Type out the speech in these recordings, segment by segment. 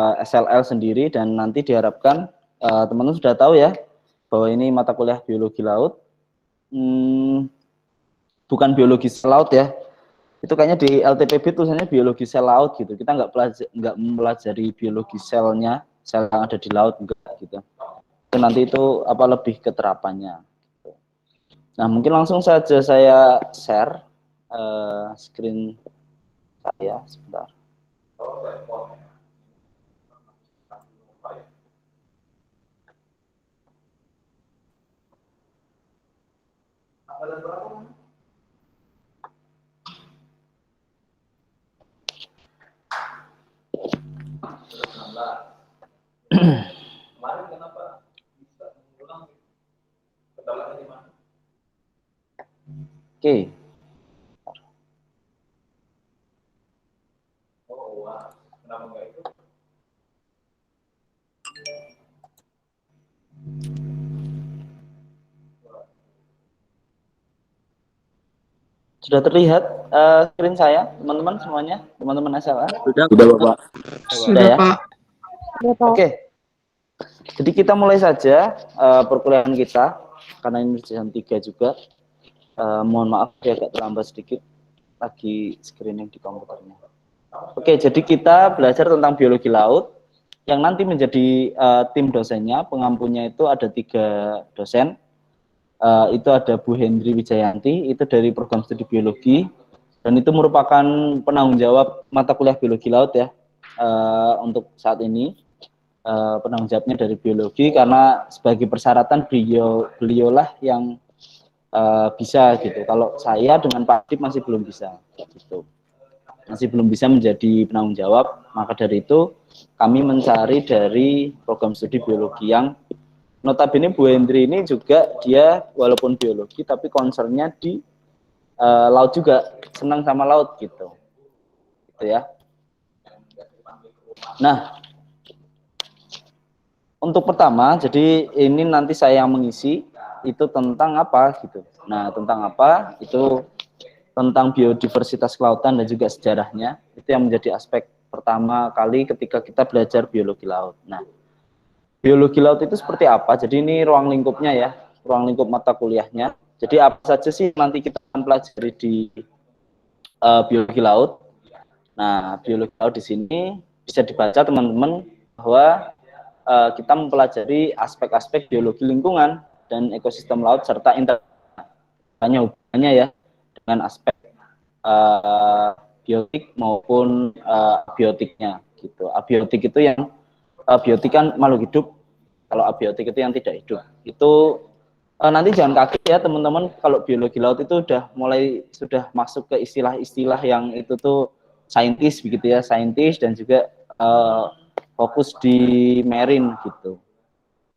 SLL sendiri, dan nanti diharapkan teman-teman sudah tahu ya bahwa ini mata kuliah biologi laut. Bukan biologi sel laut ya. Itu kayaknya di LTPB tulisannya biologi sel laut gitu. Kita nggak mempelajari biologi selnya, sel yang ada di laut enggak gitu. Itu nanti itu apa lebih ke terapannya. Gitu. Nah, mungkin langsung saja saya share screen saya sebentar. Oke. Sudah terlihat screen saya, teman-teman semuanya, teman-teman SLA? Sudah Bapak. Sudah ya? Pak. Oke. Jadi kita mulai saja perkuliahan kita, karena ini jam 3 juga. Mohon maaf ya agak terlambat sedikit, lagi screening di komputernya. Oke, jadi kita belajar tentang biologi laut, yang nanti menjadi tim dosennya, pengampunya itu ada 3 dosen. Itu ada Bu Hendri Wijayanti, itu dari program studi biologi, dan itu merupakan penanggung jawab mata kuliah biologi laut ya, untuk saat ini. Penanggung jawabnya dari biologi, karena sebagai persyaratan beliaulah yang bisa gitu. Kalau saya dengan Pak Adip masih belum bisa gitu. Masih belum bisa menjadi penanggung jawab, maka dari itu kami mencari dari program studi biologi yang notabene Bu Hendri ini juga dia walaupun biologi tapi concernnya di laut juga, senang sama laut gitu ya. Nah, untuk pertama, jadi ini nanti saya yang mengisi, itu tentang apa gitu. Nah, tentang apa? Itu tentang biodiversitas kelautan dan juga sejarahnya. Itu yang menjadi aspek pertama kali ketika kita belajar biologi laut. Nah, biologi laut itu seperti apa? Jadi ini ruang lingkupnya ya, ruang lingkup mata kuliahnya. Jadi apa saja sih nanti kita akan pelajari di biologi laut? Nah, biologi laut di sini bisa dibaca teman-teman bahwa kita mempelajari aspek-aspek biologi lingkungan dan ekosistem laut serta hubungannya ya dengan aspek biotik maupun abiotiknya gitu. Abiotik itu yang biotik kan makhluk hidup, kalau abiotik itu yang tidak hidup. Itu nanti jangan kaget ya teman-teman, kalau biologi laut itu sudah masuk ke istilah-istilah yang itu tuh saintis begitu ya, saintis dan juga fokus di marine gitu.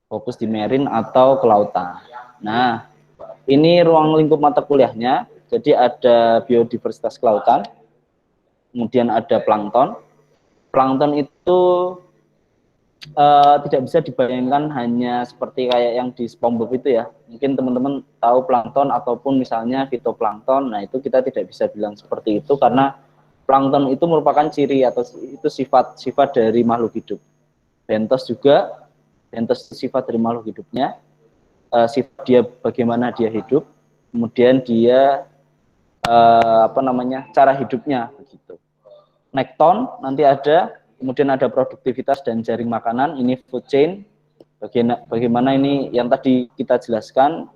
Fokus di marine atau kelautan. Nah, ini ruang lingkup mata kuliahnya. Jadi ada biodiversitas kelautan, kemudian ada plankton. Plankton itu tidak bisa dibayangkan hanya seperti kayak yang di SpongeBob itu ya. Mungkin teman-teman tahu plankton ataupun misalnya fitoplankton. Nah, itu kita tidak bisa bilang seperti itu karena plankton itu merupakan ciri atau itu sifat dari makhluk hidup. Bentos juga, bentos sifat dari makhluk hidupnya. Sifat dia bagaimana dia hidup, kemudian dia cara hidupnya begitu. Nekton nanti ada, kemudian ada produktivitas dan jaring makanan, ini food chain. Bagaimana ini yang tadi kita jelaskan,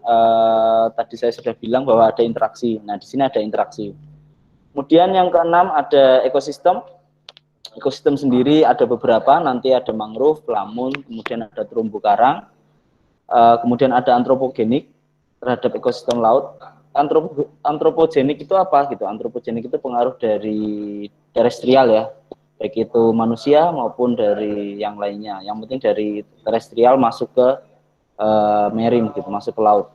tadi saya sudah bilang bahwa ada interaksi. Nah, di sini ada interaksi. Kemudian yang keenam ada ekosistem. Ekosistem sendiri ada beberapa, nanti ada mangrove, lamun, kemudian ada terumbu karang. Kemudian ada antropogenik terhadap ekosistem laut. Antropogenik itu apa gitu? Antropogenik itu pengaruh dari terestrial ya, baik itu manusia maupun dari yang lainnya. Yang penting dari terestrial masuk ke marine gitu, masuk ke laut.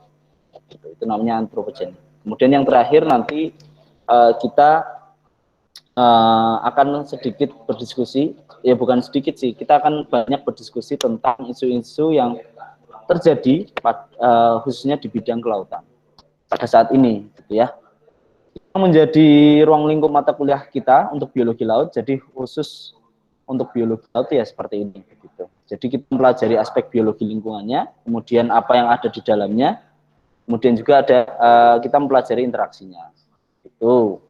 Itu namanya antropogenik. Kemudian yang terakhir nanti kita akan sedikit berdiskusi, ya bukan sedikit sih, kita akan banyak berdiskusi tentang isu-isu yang terjadi khususnya di bidang kelautan pada saat ini gitu ya. Menjadi ruang lingkup mata kuliah kita untuk biologi laut, jadi khusus untuk biologi laut ya seperti ini gitu. Jadi kita mempelajari aspek biologi lingkungannya, kemudian apa yang ada di dalamnya, kemudian juga ada kita mempelajari interaksinya. Itu.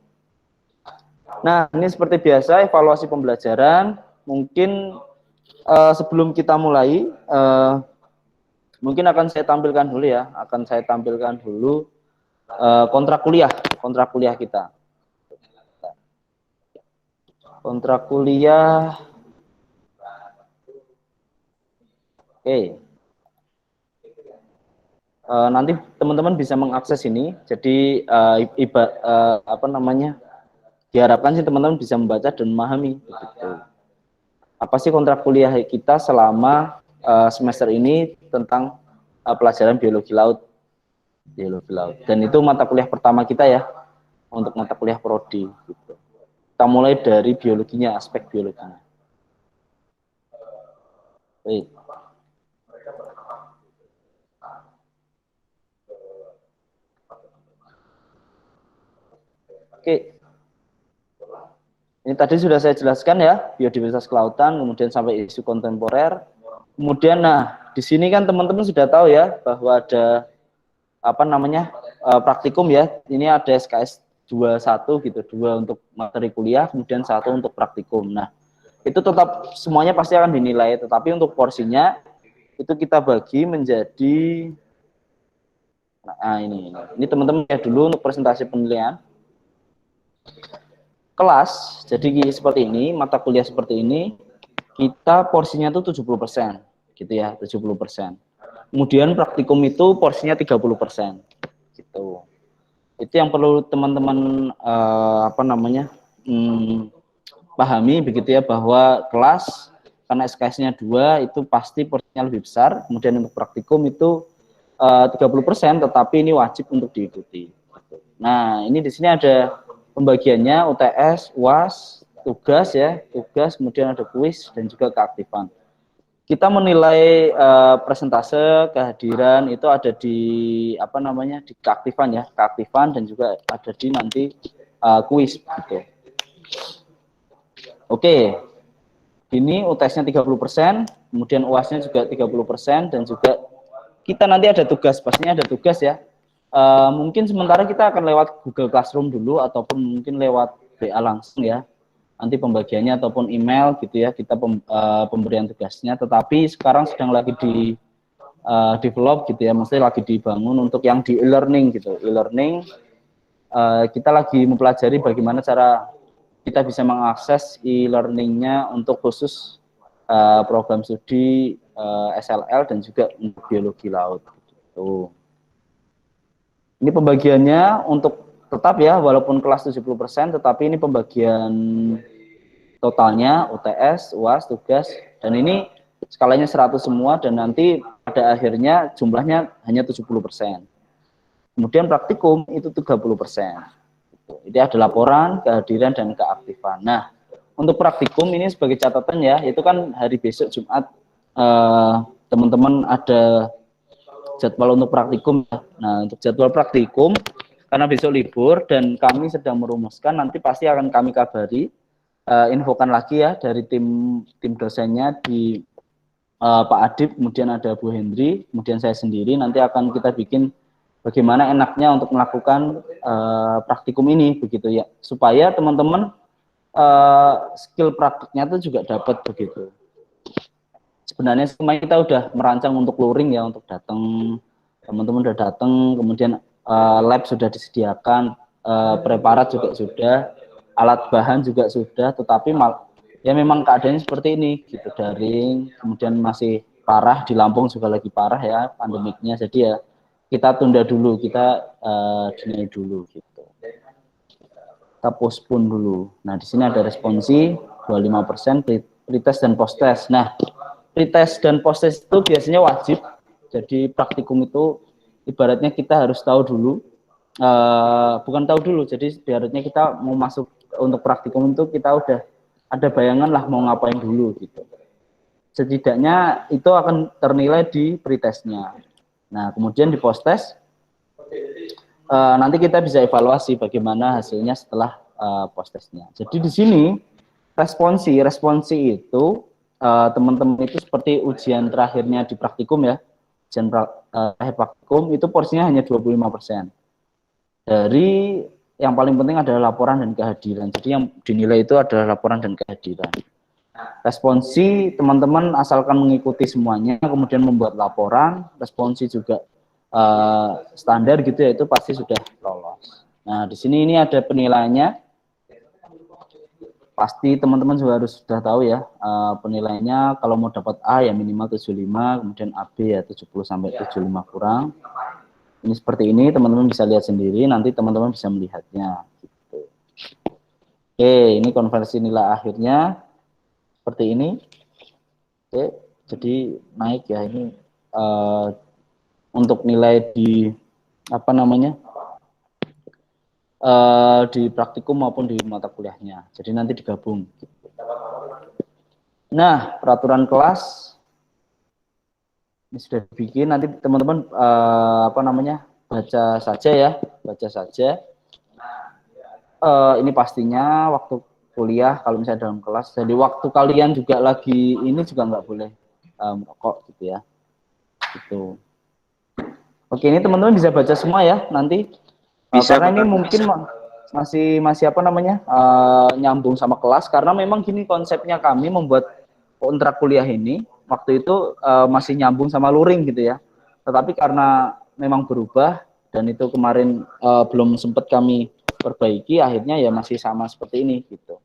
Nah, ini seperti biasa evaluasi pembelajaran. Mungkin sebelum kita mulai, mungkin akan saya tampilkan dulu ya, kontrak kuliah kita. Kontrak kuliah. Oke. Nanti teman-teman bisa mengakses ini. Jadi diharapkan sih teman-teman bisa membaca dan memahami. Begitu. Apa sih kontrak kuliah kita selama semester ini tentang pelajaran biologi laut. Dan itu mata kuliah pertama kita ya, untuk mata kuliah prodi. Gitu. Kita mulai dari biologinya, aspek biologinya. Baik. Oke. Ini tadi sudah saya jelaskan ya, biodiversitas kelautan, kemudian sampai isu kontemporer. Kemudian, nah, di sini kan teman-teman sudah tahu ya, bahwa ada praktikum ya. Ini ada SKS 21 gitu, 2 untuk materi kuliah, kemudian 1 untuk praktikum. Nah, itu tetap semuanya pasti akan dinilai, tetapi untuk porsinya itu kita bagi menjadi, nah ini teman-teman ya dulu untuk presentasi penilaian. Kelas, jadi seperti ini, mata kuliah seperti ini, kita porsinya tuh 70%, gitu ya, 70%. Kemudian praktikum itu porsinya 30%, gitu. Itu yang perlu teman-teman pahami begitu ya, bahwa kelas karena SKS-nya 2 itu pasti porsinya lebih besar. Kemudian untuk praktikum itu 30%, tetapi ini wajib untuk diikuti. Nah, ini di sini ada pembagiannya UTS, UAS, tugas ya, kemudian ada kuis dan juga keaktifan. Kita menilai presentase, kehadiran itu ada di di keaktifan ya, keaktifan dan juga ada di nanti kuis gitu. Oke. Ini UTS-nya 30%, kemudian UAS-nya juga 30% dan juga kita nanti ada tugas, pastinya ada tugas ya. Mungkin sementara kita akan lewat Google Classroom dulu ataupun mungkin lewat WA langsung ya. Nanti pembagiannya ataupun email gitu ya, kita pemberian tugasnya, tetapi sekarang sedang lagi di develop gitu ya, maksudnya lagi dibangun untuk yang di e-learning gitu. E-learning kita lagi mempelajari bagaimana cara kita bisa mengakses e-learningnya untuk khusus program studi SLL dan juga untuk biologi laut. Gitu. Ini pembagiannya untuk tetap ya, walaupun kelas 70%, tetapi ini pembagian totalnya UTS, UAS, tugas, dan ini skalanya 100 semua, dan nanti pada akhirnya jumlahnya hanya 70%. Kemudian praktikum itu 30%. Ini ada laporan, kehadiran, dan keaktifan. Nah, untuk praktikum ini sebagai catatan ya, itu kan hari besok Jumat, teman-teman ada jadwal untuk praktikum. Nah, untuk jadwal praktikum, karena besok libur dan kami sedang merumuskan, nanti pasti akan kami kabari, infokan lagi ya dari tim dosennya di Pak Adib, kemudian ada Bu Hendri, kemudian saya sendiri, nanti akan kita bikin bagaimana enaknya untuk melakukan praktikum ini begitu ya, supaya teman-teman skill praktiknya itu juga dapat begitu. Sebenarnya semuanya kita udah merancang untuk luring ya, untuk datang, teman-teman udah datang, kemudian lab sudah disediakan, preparat juga sudah, alat bahan juga sudah, tetapi ya memang keadaannya seperti ini gitu, daring, kemudian masih parah di Lampung juga lagi parah ya pandemiknya, jadi ya kita tunda dulu, kita delay dulu gitu. Kita postpone dulu. Nah, di sini ada responsi 25%, pretest dan posttest. Nah, pretest dan posttest itu biasanya wajib. Jadi praktikum itu ibaratnya kita harus tahu dulu, bukan tahu dulu, jadi ibaratnya kita mau masuk untuk praktikum itu kita udah ada bayangan lah mau ngapain dulu gitu. Setidaknya itu akan ternilai di pretestnya. Nah, kemudian di posttest nanti kita bisa evaluasi bagaimana hasilnya setelah posttestnya. Jadi di sini responsi itu teman-teman itu seperti ujian terakhirnya di praktikum ya. Ujian terakhir praktikum itu porsinya hanya 25%. Dari yang paling penting adalah laporan dan kehadiran. Jadi yang dinilai itu adalah laporan dan kehadiran. Responsi teman-teman asalkan mengikuti semuanya, kemudian membuat laporan, responsi juga standar gitu ya, itu pasti sudah lolos. Nah, di sini ini ada penilaiannya. Pasti teman-teman juga harus sudah tahu ya, penilaiannya kalau mau dapat A ya minimal 75, kemudian AB ya 70 sampai 75 kurang. Ini seperti ini, teman-teman bisa lihat sendiri, nanti teman-teman bisa melihatnya. Gitu. Oke, ini konversi nilai akhirnya seperti ini. Oke, jadi naik ya ini untuk nilai di apa namanya di praktikum maupun di mata kuliahnya. Jadi nanti digabung. Nah, peraturan kelas ini sudah dibikin. Nanti teman-teman apa namanya baca saja ya, baca saja. Ini pastinya waktu kuliah kalau misalnya dalam kelas. Jadi waktu kalian juga lagi ini juga nggak boleh merokok gitu ya. Gitu. Oke, ini teman-teman bisa baca semua ya nanti. Bisa, Karena ini Pak. mungkin masih apa namanya nyambung sama kelas, karena memang gini konsepnya kami membuat kontrak kuliah ini waktu itu masih nyambung sama luring gitu ya. Tetapi karena memang berubah dan itu kemarin belum sempat kami perbaiki, akhirnya ya masih sama seperti ini gitu.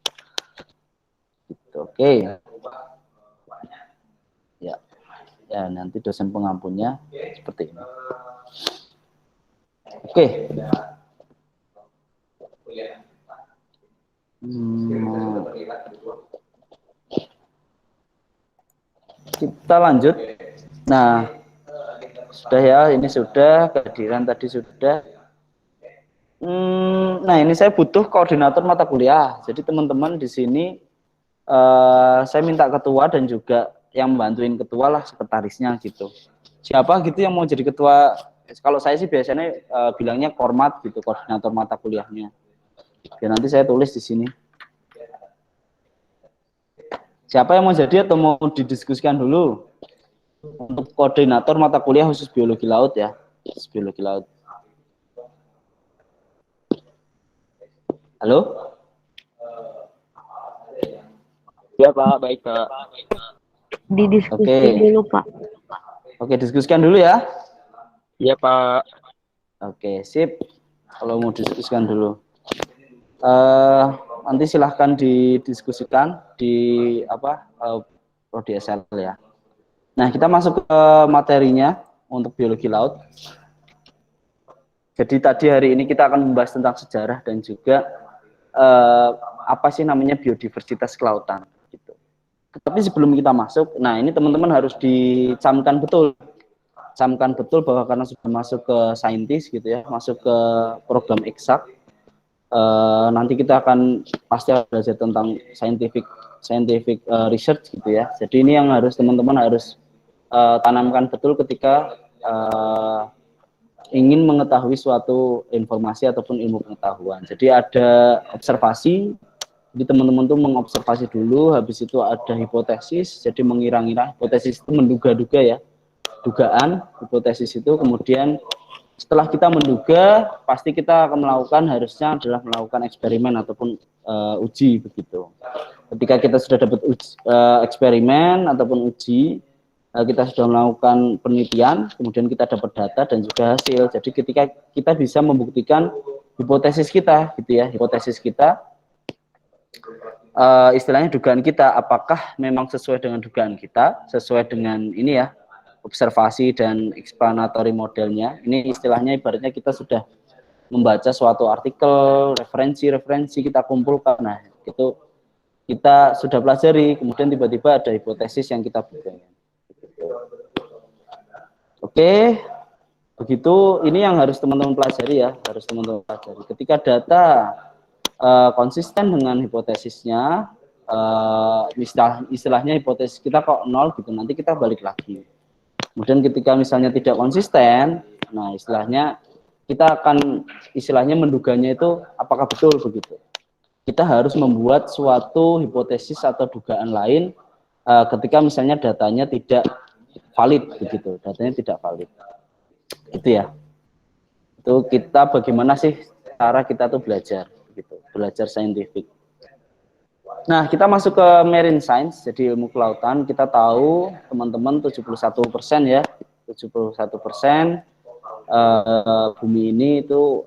Oke. Ya. Ya, nanti dosen pengampunnya seperti ini. Oke. Kita lanjut. Nah, sudah ya, ini sudah, kehadiran tadi sudah. Nah, ini saya butuh koordinator mata kuliah. Jadi teman-teman di sini saya minta ketua dan juga yang membantuin ketua lah, sekretarisnya gitu. Siapa gitu yang mau jadi ketua? Kalau saya sih biasanya bilangnya kormat gitu, koordinator mata kuliahnya. Oke, nanti saya tulis di sini. Siapa yang mau jadi atau mau didiskusikan dulu? Untuk koordinator mata kuliah khusus biologi laut ya, khusus biologi laut. Halo? Ya, Pak. Baik, Pak. Didiskusikan dulu, Pak. Oke, diskusikan dulu ya. Iya, Pak. Oke, sip. Kalau mau diskusikan dulu. Nanti silahkan didiskusikan di apa prodi SL ya. Nah, kita masuk ke materinya untuk biologi laut. Jadi tadi hari ini kita akan membahas tentang sejarah dan juga apa sih namanya biodiversitas kelautan gitu. Tapi sebelum kita masuk, nah ini teman-teman harus dicamkan betul. Camkan betul bahwa karena sudah masuk ke saintis gitu ya, masuk ke program eksak, nanti kita akan pasti belajar tentang scientific research gitu ya. Jadi ini yang harus teman-teman harus tanamkan betul ketika ingin mengetahui suatu informasi ataupun ilmu pengetahuan. Jadi ada observasi, jadi teman-teman tuh mengobservasi dulu, habis itu ada hipotesis, jadi mengira-ngira, hipotesis itu menduga-duga ya, dugaan, hipotesis itu kemudian setelah kita menduga, pasti kita akan melakukan, harusnya adalah melakukan eksperimen ataupun uji begitu. Ketika kita sudah dapat eksperimen ataupun uji, kita sudah melakukan penelitian, kemudian kita dapat data dan juga hasil. Jadi ketika kita bisa membuktikan hipotesis kita, gitu ya, hipotesis kita, istilahnya dugaan kita, apakah memang sesuai dengan dugaan kita, sesuai dengan ini ya, observasi dan explanatory modelnya. Ini istilahnya ibaratnya kita sudah membaca suatu artikel, referensi kita kumpulkan. Nah, itu kita sudah pelajari, kemudian tiba-tiba ada hipotesis yang kita buat. Oke, begitu. Ini yang harus teman-teman pelajari ya, harus teman-teman pelajari. Ketika data konsisten dengan hipotesisnya, istilahnya hipotesis kita kok nol gitu, nanti kita balik lagi. Kemudian ketika misalnya tidak konsisten, nah istilahnya kita akan istilahnya menduganya itu apakah betul begitu. kita harus membuat suatu hipotesis atau dugaan lain ketika misalnya datanya tidak valid begitu, datanya tidak valid. Itu ya. Itu kita bagaimana sih cara kita tuh belajar gitu, belajar saintifik. Nah, kita masuk ke marine science, jadi ilmu kelautan. Kita tahu teman-teman 71% ya, 71% bumi ini itu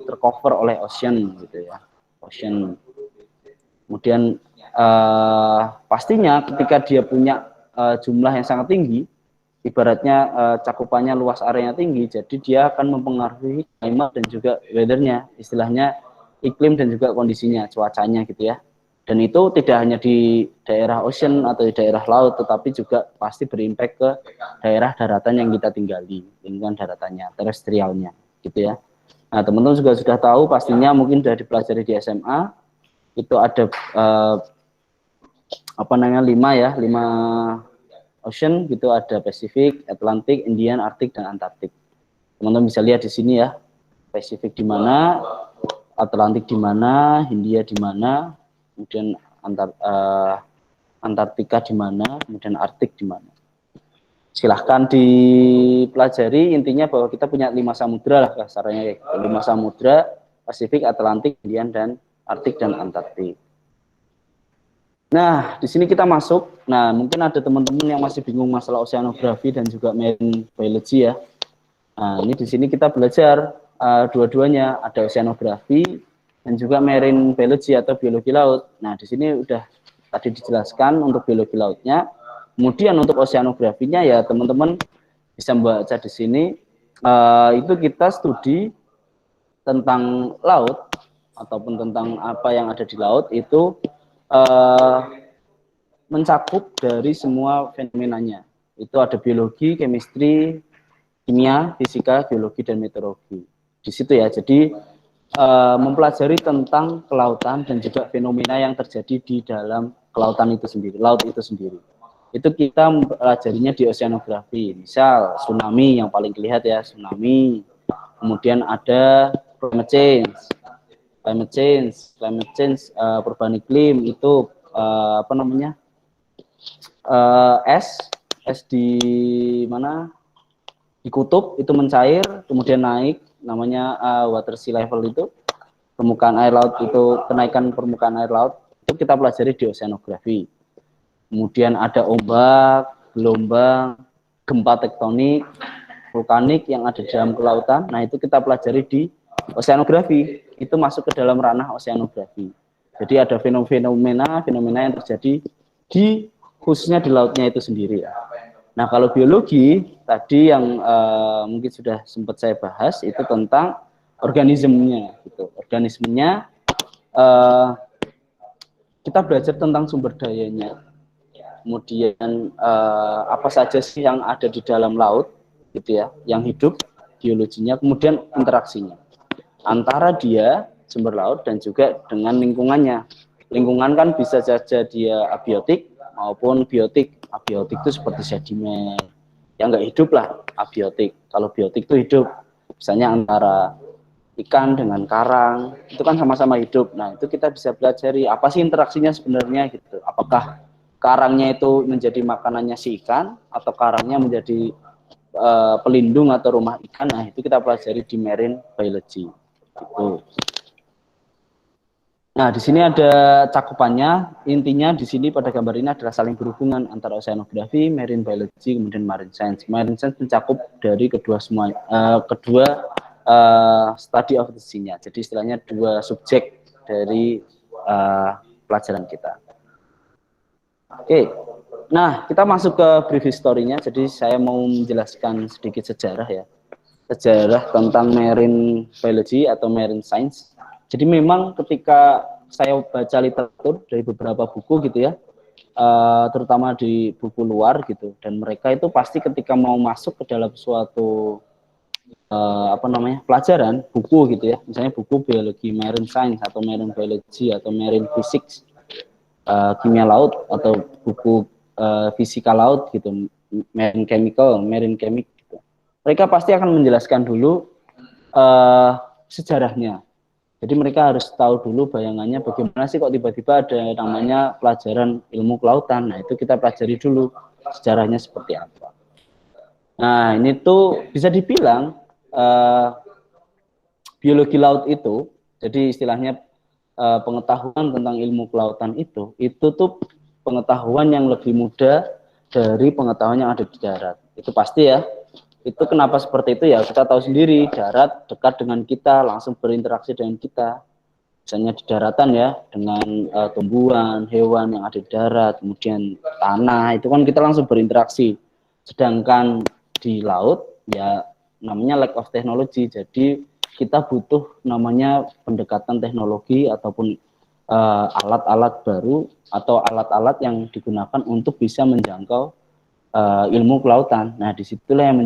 tercover oleh ocean gitu ya, ocean. Kemudian pastinya ketika dia punya jumlah yang sangat tinggi, ibaratnya cakupannya luas areanya tinggi, jadi dia akan mempengaruhi climate dan juga weathernya, istilahnya iklim dan juga kondisinya, cuacanya gitu ya. Dan itu tidak hanya di daerah ocean atau di daerah laut, tetapi juga pasti berimpact ke daerah daratan yang kita tinggali, lingkungan daratannya, terestrialnya, gitu ya. Nah, teman-teman juga sudah tahu, pastinya mungkin sudah dipelajari di SMA, itu ada apa namanya 5 ocean gitu, ada Pasifik, Atlantik, Indian, Arktik, dan Antartik. Teman-teman bisa lihat di sini ya, Pasifik di mana, Atlantik di mana, Hindia di mana, kemudian Antartika di mana, kemudian Arktik di mana. Silahkan dipelajari, intinya bahwa kita punya 5 samudra lah kasarnya, 5 samudra, Pasifik, Atlantik, Indian, dan Arktik, dan Antartik. Nah, di sini kita masuk. Nah, mungkin ada teman-teman yang masih bingung masalah oceanografi dan juga marine biology ya. Nah, ini di sini kita belajar dua-duanya, ada oceanografi dan juga marine biology atau biologi laut. Nah, di sini udah tadi dijelaskan untuk biologi lautnya. Kemudian untuk oceanografinya ya teman-teman bisa membaca di sini. Itu kita studi tentang laut ataupun tentang apa yang ada di laut itu mencakup dari semua fenomenanya. Itu ada biologi, chemistry, kimia, fisika, geologi, dan meteorologi. Di situ ya, jadi mempelajari tentang kelautan dan juga fenomena yang terjadi di dalam kelautan itu sendiri, laut itu sendiri. Itu kita mempelajarinya di oceanografi. Misal tsunami yang paling kelihatan ya, tsunami. Kemudian ada climate change, perubahan iklim itu apa namanya? Es di mana? Di kutub itu mencair, kemudian naik, namanya water sea level itu, permukaan air laut itu, kenaikan permukaan air laut, itu kita pelajari di oceanografi. Kemudian ada ombak, gelombang, gempa tektonik, vulkanik yang ada di dalam kelautan, nah itu kita pelajari di oceanografi, itu masuk ke dalam ranah oceanografi. Jadi ada fenomena yang terjadi di khususnya di lautnya itu sendiri ya. Nah, kalau biologi tadi yang mungkin sudah sempat saya bahas itu tentang organismenya gitu. Organismenya kita belajar tentang sumber dayanya. Kemudian apa saja sih yang ada di dalam laut gitu ya, yang hidup, biologinya, kemudian interaksinya antara dia sumber laut dan juga dengan lingkungannya. Lingkungan kan bisa saja dia abiotik maupun biotik. Abiotik itu seperti sedimen, yang nggak hidup lah abiotik. Kalau biotik itu hidup, misalnya antara ikan dengan karang, itu kan sama-sama hidup. Nah, itu kita bisa pelajari apa sih interaksinya sebenarnya gitu. Apakah karangnya itu menjadi makanannya si ikan, atau karangnya menjadi pelindung atau rumah ikan. Nah, itu kita pelajari di marine biology. Gitu. Nah, di sini ada cakupannya. Intinya di sini pada gambar ini adalah saling berhubungan antara oceanografi, marine biology, kemudian marine science. Marine science mencakup dari kedua study of the sea-nya. Jadi istilahnya dua subjek dari pelajaran kita. Oke. Nah, kita masuk ke brief history-nya. Jadi saya mau menjelaskan sedikit sejarah ya. Sejarah tentang marine biology atau marine science. Jadi memang ketika saya baca literatur dari beberapa buku gitu ya, terutama di buku luar gitu, dan mereka itu pasti ketika mau masuk ke dalam suatu apa namanya pelajaran buku gitu ya, misalnya buku biologi marine science atau marine biology atau marine physics, kimia laut, atau buku fisika laut gitu, marine chemical, marine chemic gitu. Mereka pasti akan menjelaskan dulu sejarahnya. Jadi mereka harus tahu dulu bayangannya bagaimana sih kok tiba-tiba ada namanya pelajaran ilmu kelautan. Nah, itu kita pelajari dulu sejarahnya seperti apa. Nah, ini tuh bisa dibilang biologi laut itu, jadi istilahnya pengetahuan tentang ilmu kelautan itu tuh pengetahuan yang lebih mudah dari pengetahuan yang ada di darat. Itu pasti ya. Itu kenapa seperti itu ya, kita tahu sendiri, darat dekat dengan kita, langsung berinteraksi dengan kita. Misalnya di daratan ya, dengan tumbuhan, hewan yang ada di darat, kemudian tanah, itu kan kita langsung berinteraksi. Sedangkan di laut, ya namanya lack of technology, jadi kita butuh namanya pendekatan teknologi ataupun alat-alat baru atau alat-alat yang digunakan untuk bisa menjangkau ilmu kelautan. Nah, disitulah yang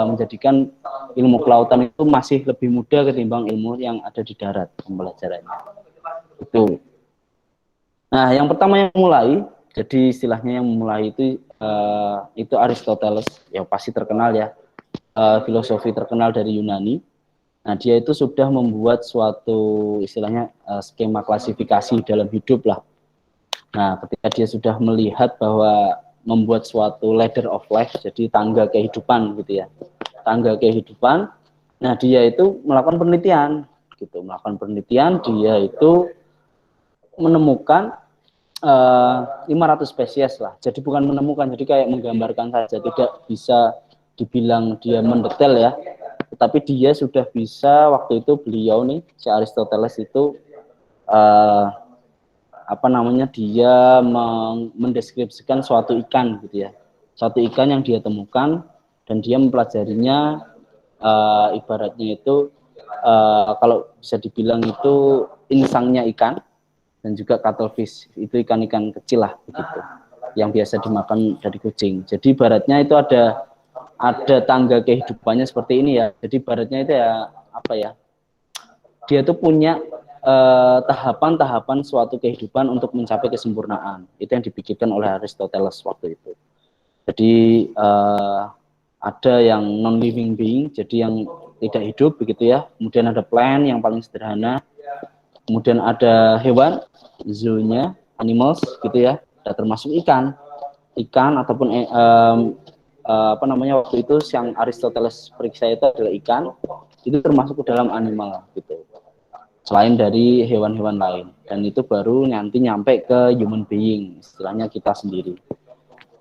menjadikan ilmu kelautan itu masih lebih mudah ketimbang ilmu yang ada di darat pembelajarannya. Nah, yang pertama yang mulai, jadi istilahnya yang mulai itu Aristoteles, ya pasti terkenal ya, filosofi terkenal dari Yunani. Nah, dia itu sudah membuat suatu istilahnya skema klasifikasi dalam hidup lah. Nah, ketika dia sudah melihat bahwa membuat suatu ladder of life, jadi tangga kehidupan gitu ya, tangga kehidupan. Nah, dia itu melakukan penelitian, dia itu menemukan 500 spesies lah. Jadi bukan menemukan, jadi kayak menggambarkan saja, tidak bisa dibilang dia mendetail ya. Tetapi dia sudah bisa waktu itu beliau nih, si Aristoteles itu dia mendeskripsikan suatu ikan gitu ya, suatu ikan yang dia temukan dan dia mempelajarinya, ibaratnya itu kalau bisa dibilang itu insangnya ikan dan juga cuttlefish, itu ikan-ikan kecil lah begitu yang biasa dimakan dari kucing. Jadi ibaratnya itu ada tangga kehidupannya seperti ini ya. Jadi ibaratnya itu ya dia tuh punya tahapan-tahapan suatu kehidupan untuk mencapai kesempurnaan. Itu yang dipikirkan oleh Aristoteles waktu itu. Jadi ada yang non-living being, jadi yang tidak hidup begitu ya. Kemudian ada plant yang paling sederhana. Kemudian ada hewan, zoonya, animals gitu ya. Dan termasuk ikan ataupun waktu itu yang Aristoteles periksa itu adalah ikan. Itu termasuk ke dalam animal gitu. Selain dari hewan-hewan lain, dan itu baru nanti nyampe ke human being, istilahnya kita sendiri.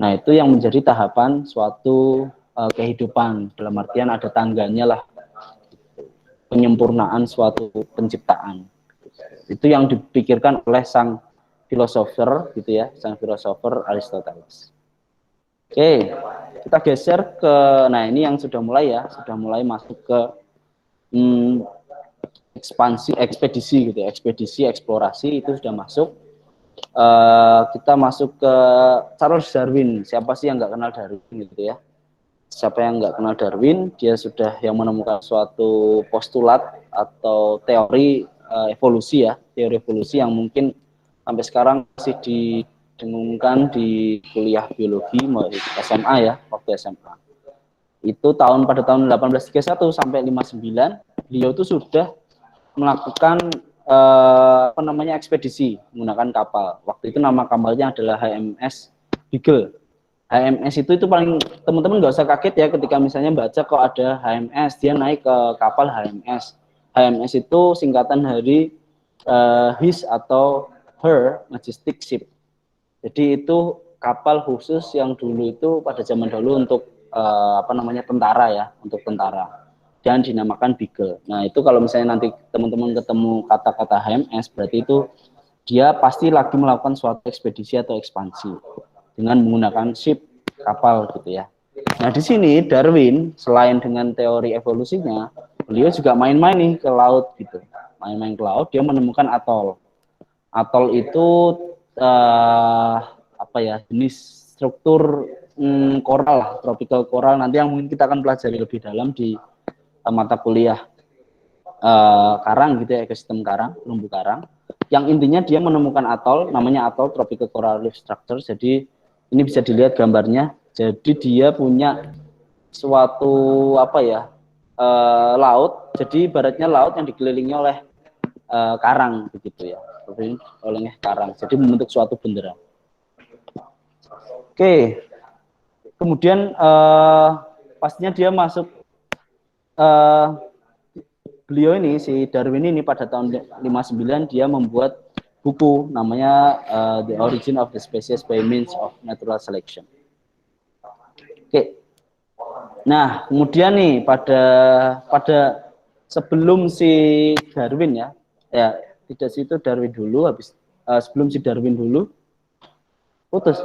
Nah, itu yang menjadi tahapan suatu kehidupan, dalam artian ada tangganya lah, penyempurnaan suatu penciptaan. Itu yang dipikirkan oleh sang filosofer gitu ya, sang filosofer Aristoteles. Oke, kita geser ke, nah ini yang sudah mulai masuk ke ekspedisi gitu ya, ekspedisi eksplorasi itu sudah masuk. Kita masuk ke Charles Darwin. Siapa sih yang nggak kenal Darwin gitu ya? Siapa yang nggak kenal Darwin? Dia sudah yang menemukan suatu postulat atau teori evolusi ya, teori evolusi yang mungkin sampai sekarang masih didengungkan di kuliah biologi SMA ya, waktu SMA. Itu pada tahun 1831 sampai 59 beliau itu sudah melakukan ekspedisi menggunakan kapal. Waktu itu nama kapalnya adalah HMS Beagle. HMS itu paling teman-teman nggak usah kaget ya ketika misalnya baca kok ada HMS, dia naik ke kapal HMS. HMS itu singkatan dari His atau Her Majestic Ship. Jadi itu kapal khusus yang dulu itu pada zaman dulu untuk tentara ya, untuk tentara. Dan dinamakan Beagle. Nah, itu kalau misalnya nanti teman-teman ketemu kata-kata HMS, berarti itu dia pasti lagi melakukan suatu ekspedisi atau ekspansi dengan menggunakan ship, kapal gitu ya. Nah, di sini Darwin selain dengan teori evolusinya, beliau juga main-main nih ke laut gitu. Main-main ke laut, dia menemukan atol. Atol itu jenis struktur koral, tropical coral, nanti yang mungkin kita akan pelajari lebih dalam di mata kuliah karang gitu ya, ekosistem karang, terumbu karang. Yang intinya dia menemukan atol, namanya atol tropical coral reef structure. Jadi ini bisa dilihat gambarnya. Jadi dia punya suatu laut. Jadi ibaratnya laut yang dikelilingi oleh karang begitu ya, oleh karang. Jadi membentuk suatu bunderan. Oke, kemudian pastinya dia masuk beliau ini si Darwin ini pada tahun 59 dia membuat buku namanya The Origin of the Species by Means of Natural Selection. Oke. Nah, kemudian nih pada sebelum si Darwin ya tidak situ Darwin dulu, habis sebelum si Darwin dulu putus.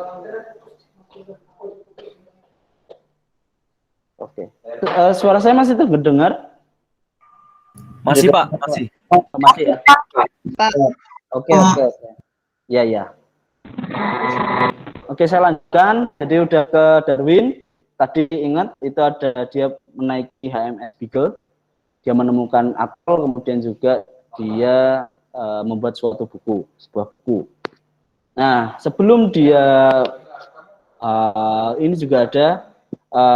Oke. Suara saya masih terdengar? Masih Pak, masih. Oh, masih ya. Oke. Ya. Oke, saya lanjutkan. Jadi udah ke Darwin. Tadi ingat itu ada dia menaiki HMS Beagle. Dia menemukan apel, kemudian juga dia membuat sebuah buku. Nah, sebelum dia ini juga ada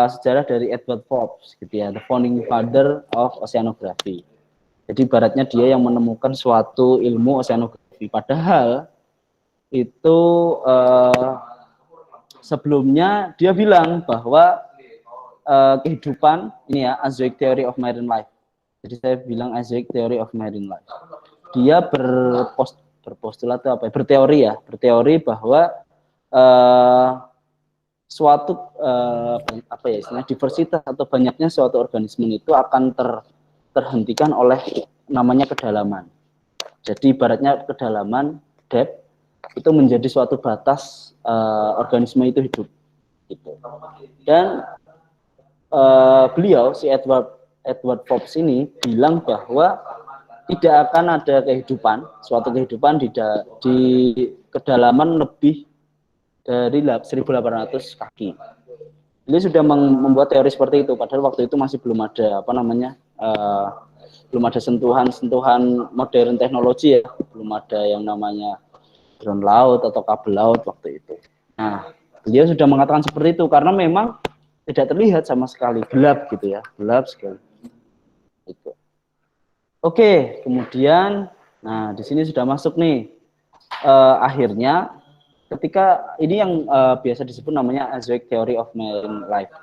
sejarah dari Edward Forbes, gitu ya, the founding father of oceanography. Jadi ibaratnya dia yang menemukan suatu ilmu oceanografi. Padahal itu sebelumnya dia bilang bahwa kehidupan ini ya, Azoic Theory of Marine Life. Jadi saya bilang Azoic Theory of Marine Life. Dia berpostulat apa? Berteori bahwa suatu apa ya istilahnya diversitas atau banyaknya suatu organisme itu akan terhentikan oleh namanya kedalaman. Jadi ibaratnya kedalaman depth itu menjadi suatu batas organisme itu hidup gitu. Dan beliau si Edward Forbes ini bilang bahwa tidak akan ada suatu kehidupan di kedalaman lebih dari 1.800 kaki. Beliau sudah membuat teori seperti itu, padahal waktu itu masih belum ada belum ada sentuhan modern teknologi ya, belum ada yang namanya drone laut atau kabel laut waktu itu. Nah, beliau sudah mengatakan seperti itu karena memang tidak terlihat sama sekali, gelap gitu ya, gelap sekali. Itu. Oke, kemudian, nah di sini sudah masuk nih, akhirnya ketika ini yang biasa disebut namanya Azoic Theory of Marine Life.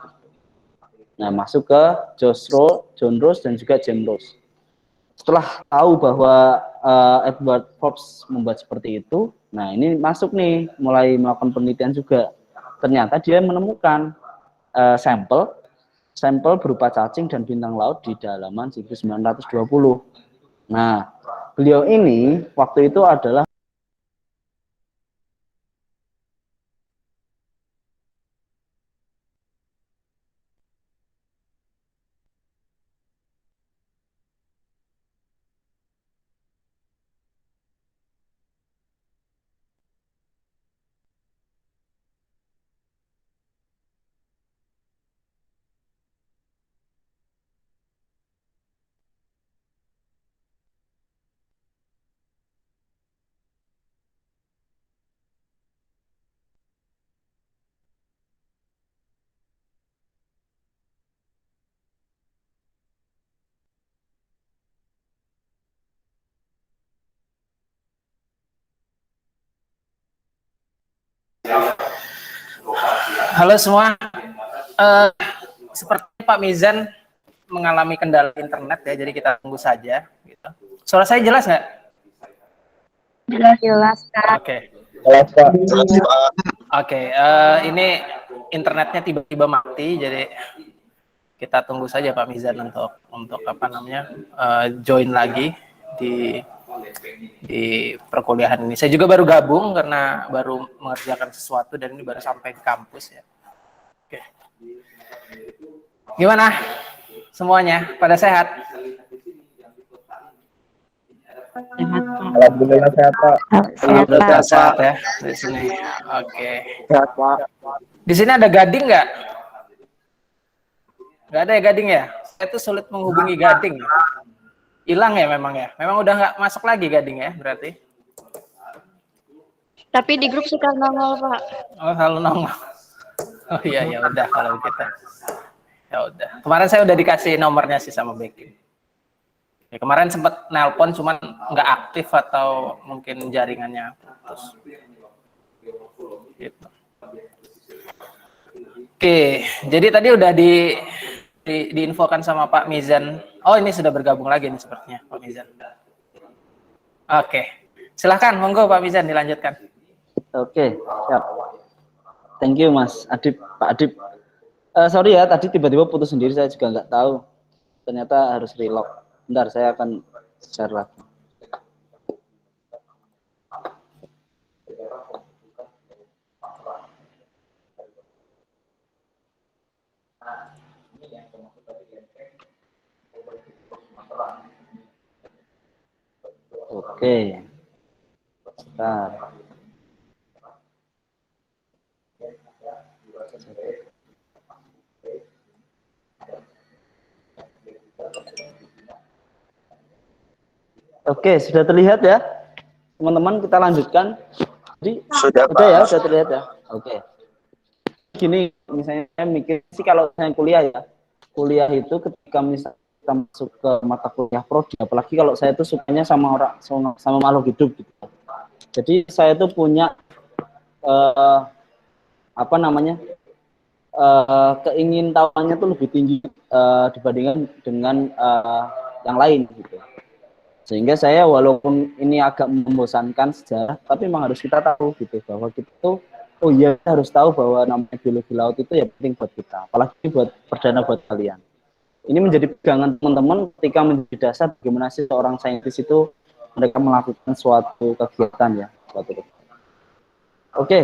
Nah, masuk ke John Ross dan juga James Ross. Setelah tahu bahwa Edward Forbes membuat seperti itu, nah ini masuk nih, mulai melakukan penelitian juga. Ternyata dia menemukan sampel berupa cacing dan bintang laut di dalaman 1920. Nah, beliau ini waktu itu adalah Halo semua, seperti Pak Mizan mengalami kendala internet ya, jadi kita tunggu saja. Gitu. Suara saya jelas nggak? Jelas, Kak. Oke. Jelas, Pak. Oke, ini internetnya tiba-tiba mati, jadi kita tunggu saja Pak Mizan untuk apa namanya join lagi di perkuliahan ini. Saya juga baru gabung karena baru mengerjakan sesuatu dan ini baru sampai di kampus ya. Oke. Gimana semuanya? Pada sehat? Alhamdulillah sehat, Pak. Alhamdulillah sehat ya di sini. Oke. Sehat, Pak. Di sini ada Gading nggak? Nggak ada ya Gading ya? Saya tuh sulit menghubungi Gading. Hilang ya memang ya? Memang udah nggak masuk lagi Gading ya berarti? Tapi di grup suka nongol, Pak. Oh, selalu nongol. Oh iya, ya udah kalau gitu. Ya udah. Kemarin saya udah dikasih nomornya sih sama Becky. Ya, kemarin sempat nelpon cuman nggak aktif atau mungkin jaringannya putus. Gitu. Oke, jadi tadi udah diinfokan sama Pak Mizan. Oh, ini sudah bergabung lagi nih sepertinya Pak Mizan. Oke, silahkan, monggo Pak Mizan dilanjutkan. Oke, siap. Thank you Mas Adib, Pak Adib. Sorry ya, tadi tiba-tiba putus sendiri, saya juga nggak tahu. Ternyata harus reload. Bentar, saya akan share lagi. Oke. Bentar. Oke, sudah terlihat ya, teman-teman. Kita lanjutkan. Jadi, Sudah, udah ya, Pak. sudah terlihat ya. Oke. Gini, misalnya saya mikir sih kalau saya kuliah ya, kuliah itu ketika misalnya kita masuk ke mata kuliah prodi, apalagi kalau saya itu sukanya sama orang, sama makhluk hidup gitu. Jadi saya itu punya apa namanya, keingintahuannya tuh lebih tinggi dibandingkan dengan yang lain gitu. Sehingga saya walaupun ini agak membosankan sejarah, tapi memang harus kita tahu gitu bahwa kita tuh, oh iya, kita harus tahu bahwa namanya biologi laut itu ya penting buat kita, apalagi buat perdana buat kalian. Ini menjadi pegangan teman-teman ketika menjadi dasar bagaimana sih seorang saintis itu mereka melakukan suatu kegiatan ya, suatu kegiatan. Oke.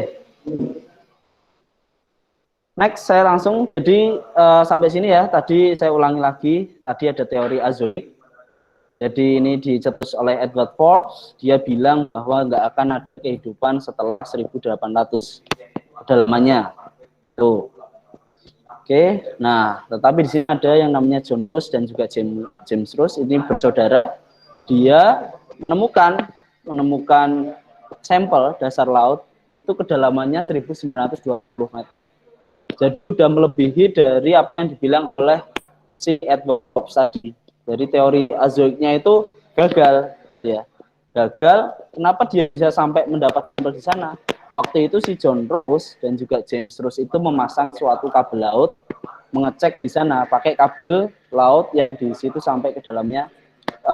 Next, saya langsung, jadi sampai sini ya, tadi saya ulangi lagi, tadi ada teori azoik. Jadi ini dicetus oleh Edward Fox, dia bilang bahwa nggak akan ada kehidupan setelah 1800 kedalamannya. Tuh. Oke, nah tetapi di sini ada yang namanya John Ross dan juga James Ross, ini bersaudara. Dia menemukan sampel dasar laut itu kedalamannya 1920 meter. Jadi sudah melebihi dari apa yang dibilang oleh si Edward Fox tadi. Jadi teori azoiknya itu gagal, ya. Gagal. Kenapa dia bisa sampai mendapat sampel di sana? Waktu itu si John Ross dan juga James Ross itu memasang suatu kabel laut, mengecek di sana pakai kabel laut yang di situ sampai ke dalamnya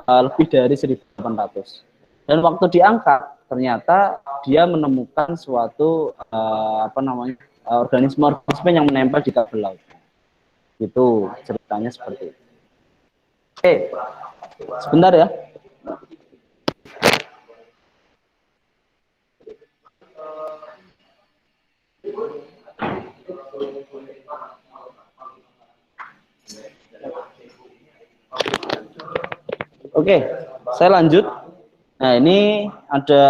lebih dari 1800. Dan waktu diangkat, ternyata dia menemukan suatu organisme yang menempel di kabel laut. Itu ceritanya seperti itu. Oke, sebentar ya. Oke, saya lanjut. Nah, ini ada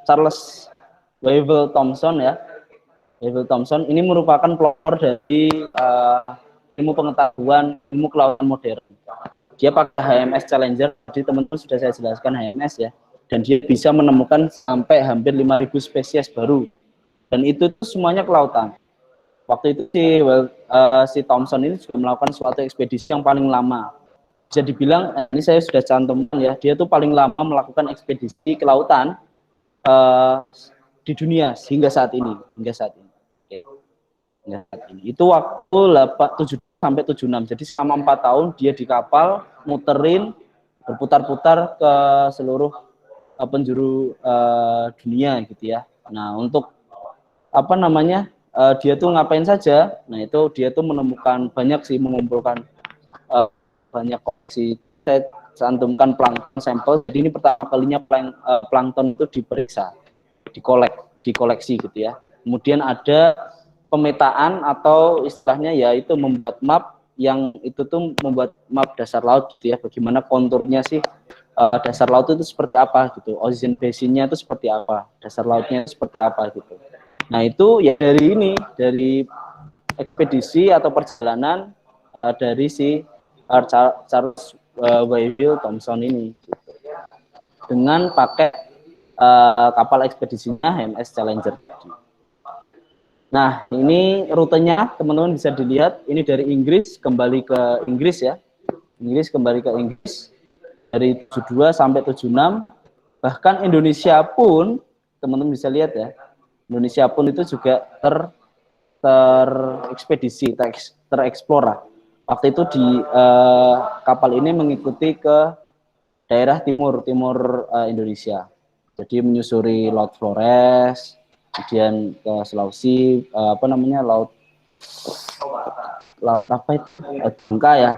Charles Wyville Thomson ya. Wyville Thomson ini merupakan pelopor dari ilmu pengetahuan, ilmu kelautan modern. Dia pakai HMS Challenger, jadi teman-teman sudah saya jelaskan HMS ya, dan dia bisa menemukan sampai hampir 5.000 spesies baru, dan itu tuh semuanya kelautan. Waktu itu si Thomson ini juga melakukan suatu ekspedisi yang paling lama. Bisa dibilang, ini saya sudah cantumkan ya, dia tuh paling lama melakukan ekspedisi kelautan di dunia hingga saat ini. Oke. Hingga saat ini. Itu waktu 7 sampai 76. Jadi selama 4 tahun dia di kapal muterin, berputar-putar ke seluruh penjuru dunia gitu ya. Nah, untuk apa namanya, dia tuh ngapain saja? Nah, itu dia tuh menemukan banyak sih, mengumpulkan banyak koleksi. Saya cantumkan plankton sampel. Jadi ini pertama kalinya plankton itu diperiksa, dikoleksi gitu ya. Kemudian ada pemetaan atau istilahnya ya itu membuat map, yang itu tuh membuat map dasar laut gitu ya, bagaimana konturnya sih dasar laut itu seperti apa gitu, ocean basin-nya itu seperti apa, dasar lautnya seperti apa gitu. Nah, itu ya dari ekspedisi atau perjalanan dari si Charles Wyville Thomson ini gitu. Dengan pakai kapal ekspedisinya HMS Challenger. Nah, ini rutenya teman-teman bisa dilihat, ini dari Inggris kembali ke Inggris ya. Inggris kembali ke Inggris. dari 72 sampai 76. Bahkan Indonesia pun, teman-teman bisa lihat ya, Indonesia pun itu juga terekspedisi, tereksplor lah. Waktu itu di kapal ini mengikuti ke daerah timur Indonesia. Jadi menyusuri Laut Flores, kemudian ke Sulawesi, laut apa itu? Bangka ya.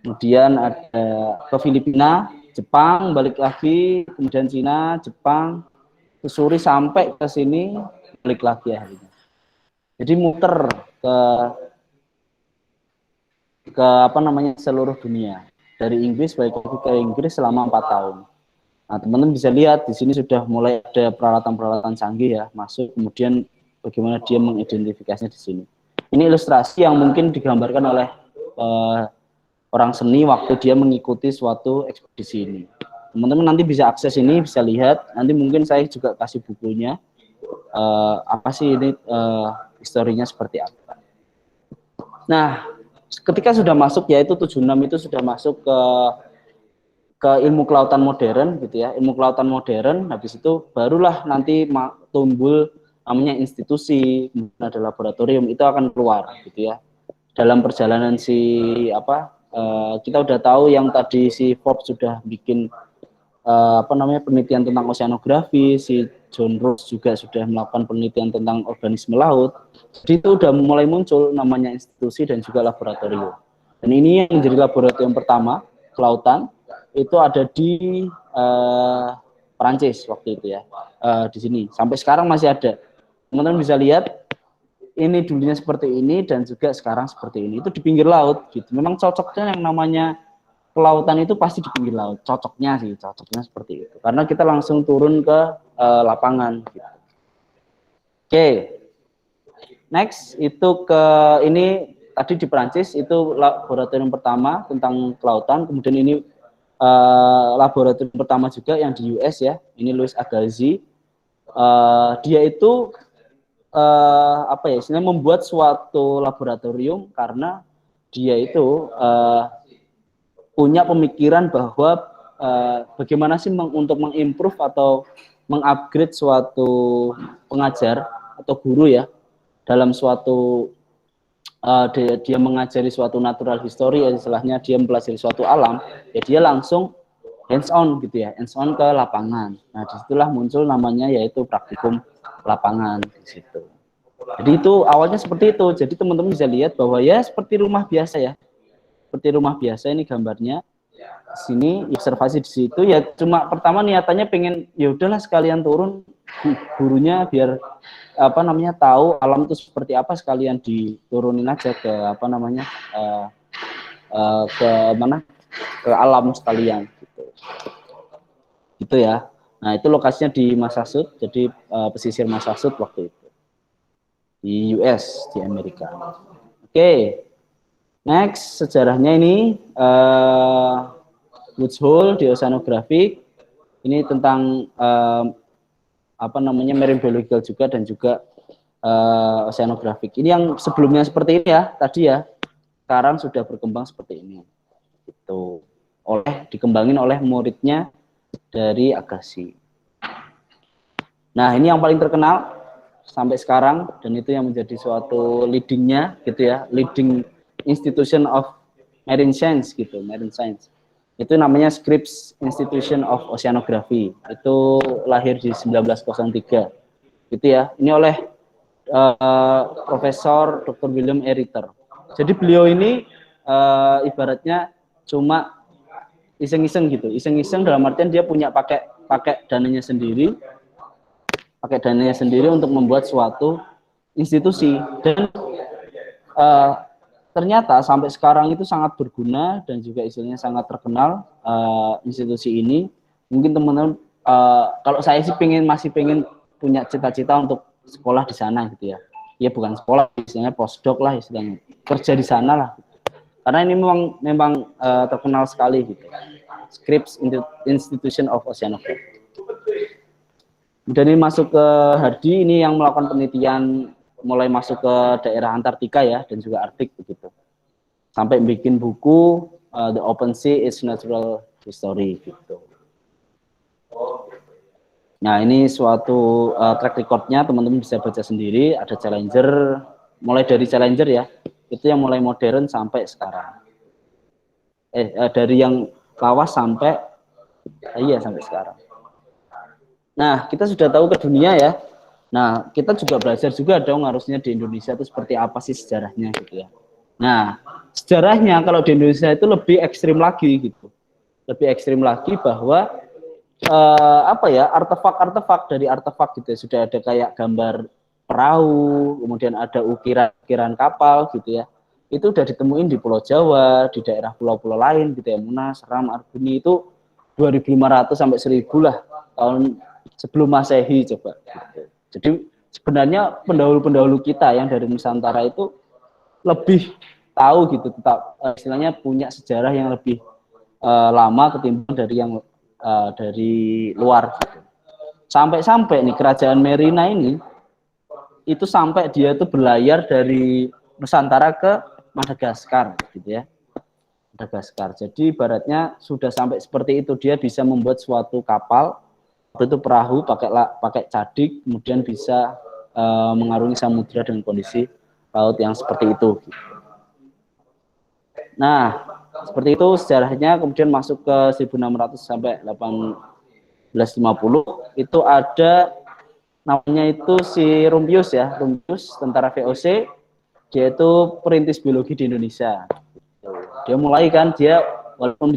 Kemudian ada ke Filipina, Jepang, balik lagi, kemudian Cina, Jepang, susuri sampai ke sini, balik lagi akhirnya. Jadi muter ke seluruh dunia. Dari Inggris balik lagi ke Inggris selama 4 tahun. Nah, teman-teman bisa lihat di sini sudah mulai ada peralatan-peralatan canggih ya masuk, kemudian bagaimana dia mengidentifikasinya di sini. Ini ilustrasi yang mungkin digambarkan oleh orang seni waktu dia mengikuti suatu ekspedisi ini. Teman-teman nanti bisa akses ini, bisa lihat. Nanti mungkin saya juga kasih bukunya. Apa sih ini historinya seperti apa. Nah, ketika sudah masuk, yaitu 76 itu sudah masuk ke ilmu kelautan modern gitu ya. Ilmu kelautan modern, habis itu barulah nanti tumbuh namanya institusi, ada laboratorium, itu akan keluar gitu ya. Dalam perjalanan kita udah tahu yang tadi si Forbes sudah bikin penelitian tentang oceanografi, si John Ross juga sudah melakukan penelitian tentang organisme laut. Jadi itu udah mulai muncul namanya institusi dan juga laboratorium. Dan ini yang menjadi laboratorium pertama kelautan itu ada di Perancis waktu itu ya, di sini. Sampai sekarang masih ada. Teman-teman bisa lihat ini dulunya seperti ini dan juga sekarang seperti ini. Itu di pinggir laut gitu. Memang cocoknya yang namanya kelautan itu pasti di pinggir laut. Cocoknya seperti itu. Karena kita langsung turun ke lapangan gitu. Oke. Next itu ini tadi di Perancis itu laboratorium pertama tentang kelautan. Kemudian ini laboratorium pertama juga yang di US ya. Ini Louis Agassiz. Dia itu istilahnya membuat suatu laboratorium karena dia itu punya pemikiran bahwa bagaimana sih untuk mengimprove atau mengupgrade suatu pengajar atau guru ya dalam suatu dia mengajari suatu natural history ya, istilahnya dia mempelajari suatu alam ya, dia langsung hands on gitu ya, hands on ke lapangan. Nah, disitulah muncul namanya yaitu praktikum lapangan di situ. Jadi itu awalnya seperti itu. Jadi teman-teman bisa lihat bahwa ya seperti rumah biasa ya. Seperti rumah biasa ini gambarnya. Sini observasi di situ ya, cuma pertama niatannya pengen ya udahlah sekalian turun gurunya biar tahu alam itu seperti apa, sekalian diturunin aja ke ke alam sekalian gitu. Gitu ya. Nah, itu lokasinya di Massachusetts, jadi pesisir Massachusetts waktu itu. Di US, di Amerika. Oke. Next, sejarahnya ini Woods Hole di oceanographic. Ini tentang marine biological juga dan juga oceanographic. Ini yang sebelumnya seperti ini ya, tadi ya. Sekarang sudah berkembang seperti ini. Itu dikembangin oleh muridnya dari Agassiz. Nah, ini yang paling terkenal sampai sekarang dan itu yang menjadi suatu leadingnya gitu ya, leading institution of marine science gitu, marine science. Itu namanya Scripps Institution of Oceanography. Itu lahir di 1903. Gitu ya. Ini oleh Profesor Dr. William E. Ritter. Jadi beliau ini ibaratnya cuma iseng-iseng gitu. Iseng-iseng dalam artian dia punya pakai dananya sendiri. Pakai dananya sendiri untuk membuat suatu institusi dan ternyata sampai sekarang itu sangat berguna dan juga istilahnya sangat terkenal institusi ini. Mungkin teman-teman kalau saya sih masih pengen punya cita-cita untuk sekolah di sana gitu ya. Ya bukan sekolah, istilahnya postdoc lah istilahnya, kerja di sana lah. Karena ini memang terkenal sekali gitu. Scripps Institution of Oceanography. Dan ini masuk ke Hardy, ini yang melakukan penelitian mulai masuk ke daerah Antartika ya dan juga Arktik begitu. Sampai bikin buku the open sea is natural history gitu. Nah, ini suatu track recordnya, teman-teman bisa baca sendiri. Ada Challenger, mulai dari Challenger ya, itu yang mulai modern sampai sekarang. Dari yang lawas sampai sampai sekarang. Nah, kita sudah tahu ke dunia ya. Nah, kita juga belajar juga dong harusnya di Indonesia itu seperti apa sih sejarahnya gitu ya. Nah, sejarahnya kalau di Indonesia itu lebih ekstrim lagi gitu. Lebih ekstrim lagi bahwa artefak-artefak dari artefak gitu ya. Sudah ada kayak gambar perahu, kemudian ada ukiran-ukiran kapal gitu ya. Itu udah ditemuin di Pulau Jawa, di daerah pulau-pulau lain gitu ya, Munas, Ram, Arbuni itu 2500 sampai 1000 lah tahun sebelum Masehi coba gitu. Jadi sebenarnya pendahulu-pendahulu kita yang dari Nusantara itu lebih tahu gitu, tetap istilahnya punya sejarah yang lebih lama ketimbang dari yang dari luar gitu. Sampai-sampai nih kerajaan Merina ini itu sampai dia itu berlayar dari Nusantara ke Madagaskar gitu ya. Madagaskar. Jadi ibaratnya sudah sampai seperti itu, dia bisa membuat suatu kapal, itu perahu pakai cadik, kemudian bisa mengarungi samudra dengan kondisi laut yang seperti itu. Nah, seperti itu sejarahnya. Kemudian masuk ke 1600 sampai 1850 itu ada namanya itu si Rumpius ya, Rumpius tentara VOC, dia itu perintis biologi di Indonesia. Dia mulai kan, dia walaupun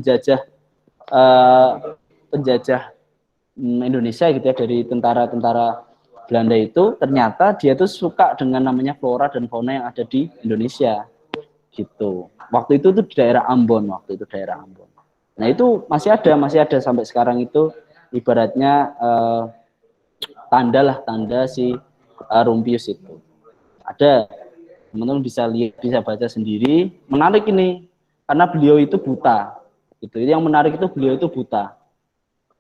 penjajah Indonesia gitu ya, dari tentara-tentara Belanda itu, ternyata dia tuh suka dengan namanya flora dan fauna yang ada di Indonesia gitu. Waktu itu tuh di daerah Ambon, Nah, itu masih ada sampai sekarang itu ibaratnya tanda si Rumpius itu. Ada, teman-teman bisa lihat, bisa baca sendiri. Menarik ini karena beliau itu buta. Gitu. Yang menarik itu beliau itu buta.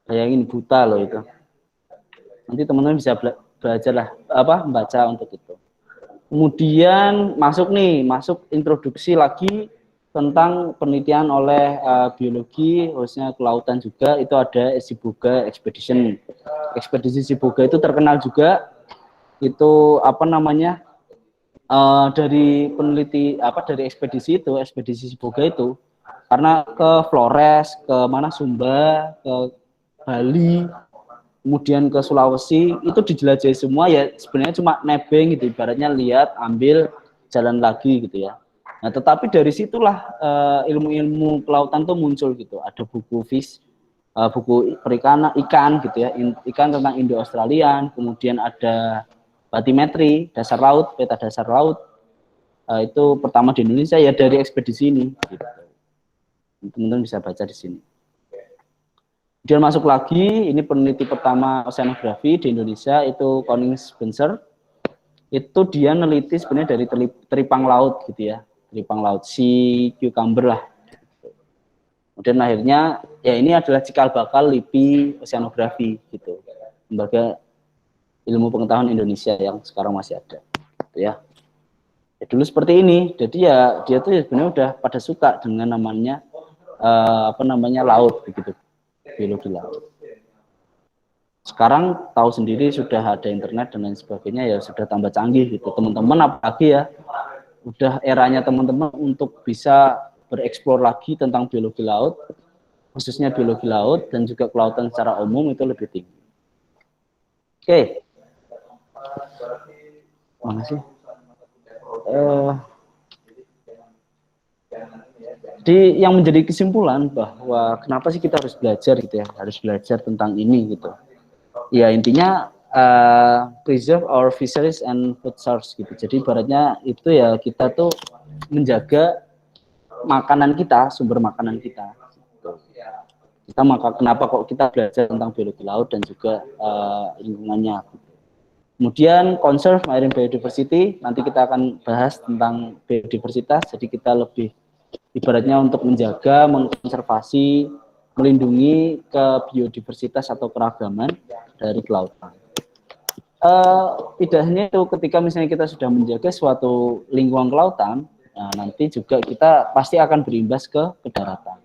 Bayangin, buta loh itu. Nanti teman-teman bisa belajar lah membaca untuk itu. Kemudian masuk introduksi lagi tentang penelitian oleh biologi, khususnya kelautan juga. Itu ada Siboga Expedition. Ekspedisi Siboga itu terkenal juga. Itu dari peneliti dari ekspedisi Siboga itu, karena ke Flores, ke Sumba, ke Bali, kemudian ke Sulawesi, itu dijelajahi semua ya, sebenarnya cuma nebeng gitu, ibaratnya lihat, ambil, jalan lagi gitu ya. Nah, tetapi dari situlah ilmu-ilmu kelautan tuh muncul gitu. Ada buku buku perikanan, ikan gitu ya, ikan tentang Indo-Australian, kemudian ada batimetri, dasar laut, peta dasar laut, itu pertama di Indonesia ya dari ekspedisi ini. Gitu. Teman-teman bisa baca di sini. Kemudian masuk lagi, ini peneliti pertama oceanografi di Indonesia itu Konings Spencer. Itu dia neliti sebenarnya dari teripang laut gitu ya, teripang laut, sea cucumber lah. Kemudian akhirnya ya ini adalah cikal bakal LIPI oceanografi gitu, lembaga ilmu pengetahuan Indonesia yang sekarang masih ada gitu ya. Ya dulu seperti ini, jadi ya dia tuh sebenarnya udah pada suka dengan namanya laut begitu, biologi laut. Sekarang tahu sendiri sudah ada internet dan lain sebagainya, ya sudah tambah canggih gitu teman-teman, apalagi ya udah eranya teman-teman untuk bisa bereksplor lagi tentang biologi laut, khususnya biologi laut dan juga kelautan secara umum itu lebih tinggi. Oke. Makasih. Jadi yang menjadi kesimpulan bahwa kenapa sih kita harus belajar gitu ya, harus belajar tentang ini gitu. Ya intinya preserve our fisheries and food source gitu. Jadi ibaratnya itu ya kita tuh menjaga makanan kita, sumber makanan kita. Gitu. Kenapa kok kita belajar tentang biologi laut dan juga lingkungannya. Gitu. Kemudian conserve marine biodiversity, nanti kita akan bahas tentang biodiversitas. Jadi kita lebih ibaratnya untuk menjaga, mengkonservasi, melindungi ke biodiversitas atau keragaman dari kelautan. Tidak hanya itu, ketika misalnya kita sudah menjaga suatu lingkungan kelautan, Nah, nanti juga kita pasti akan berimbas ke daratan.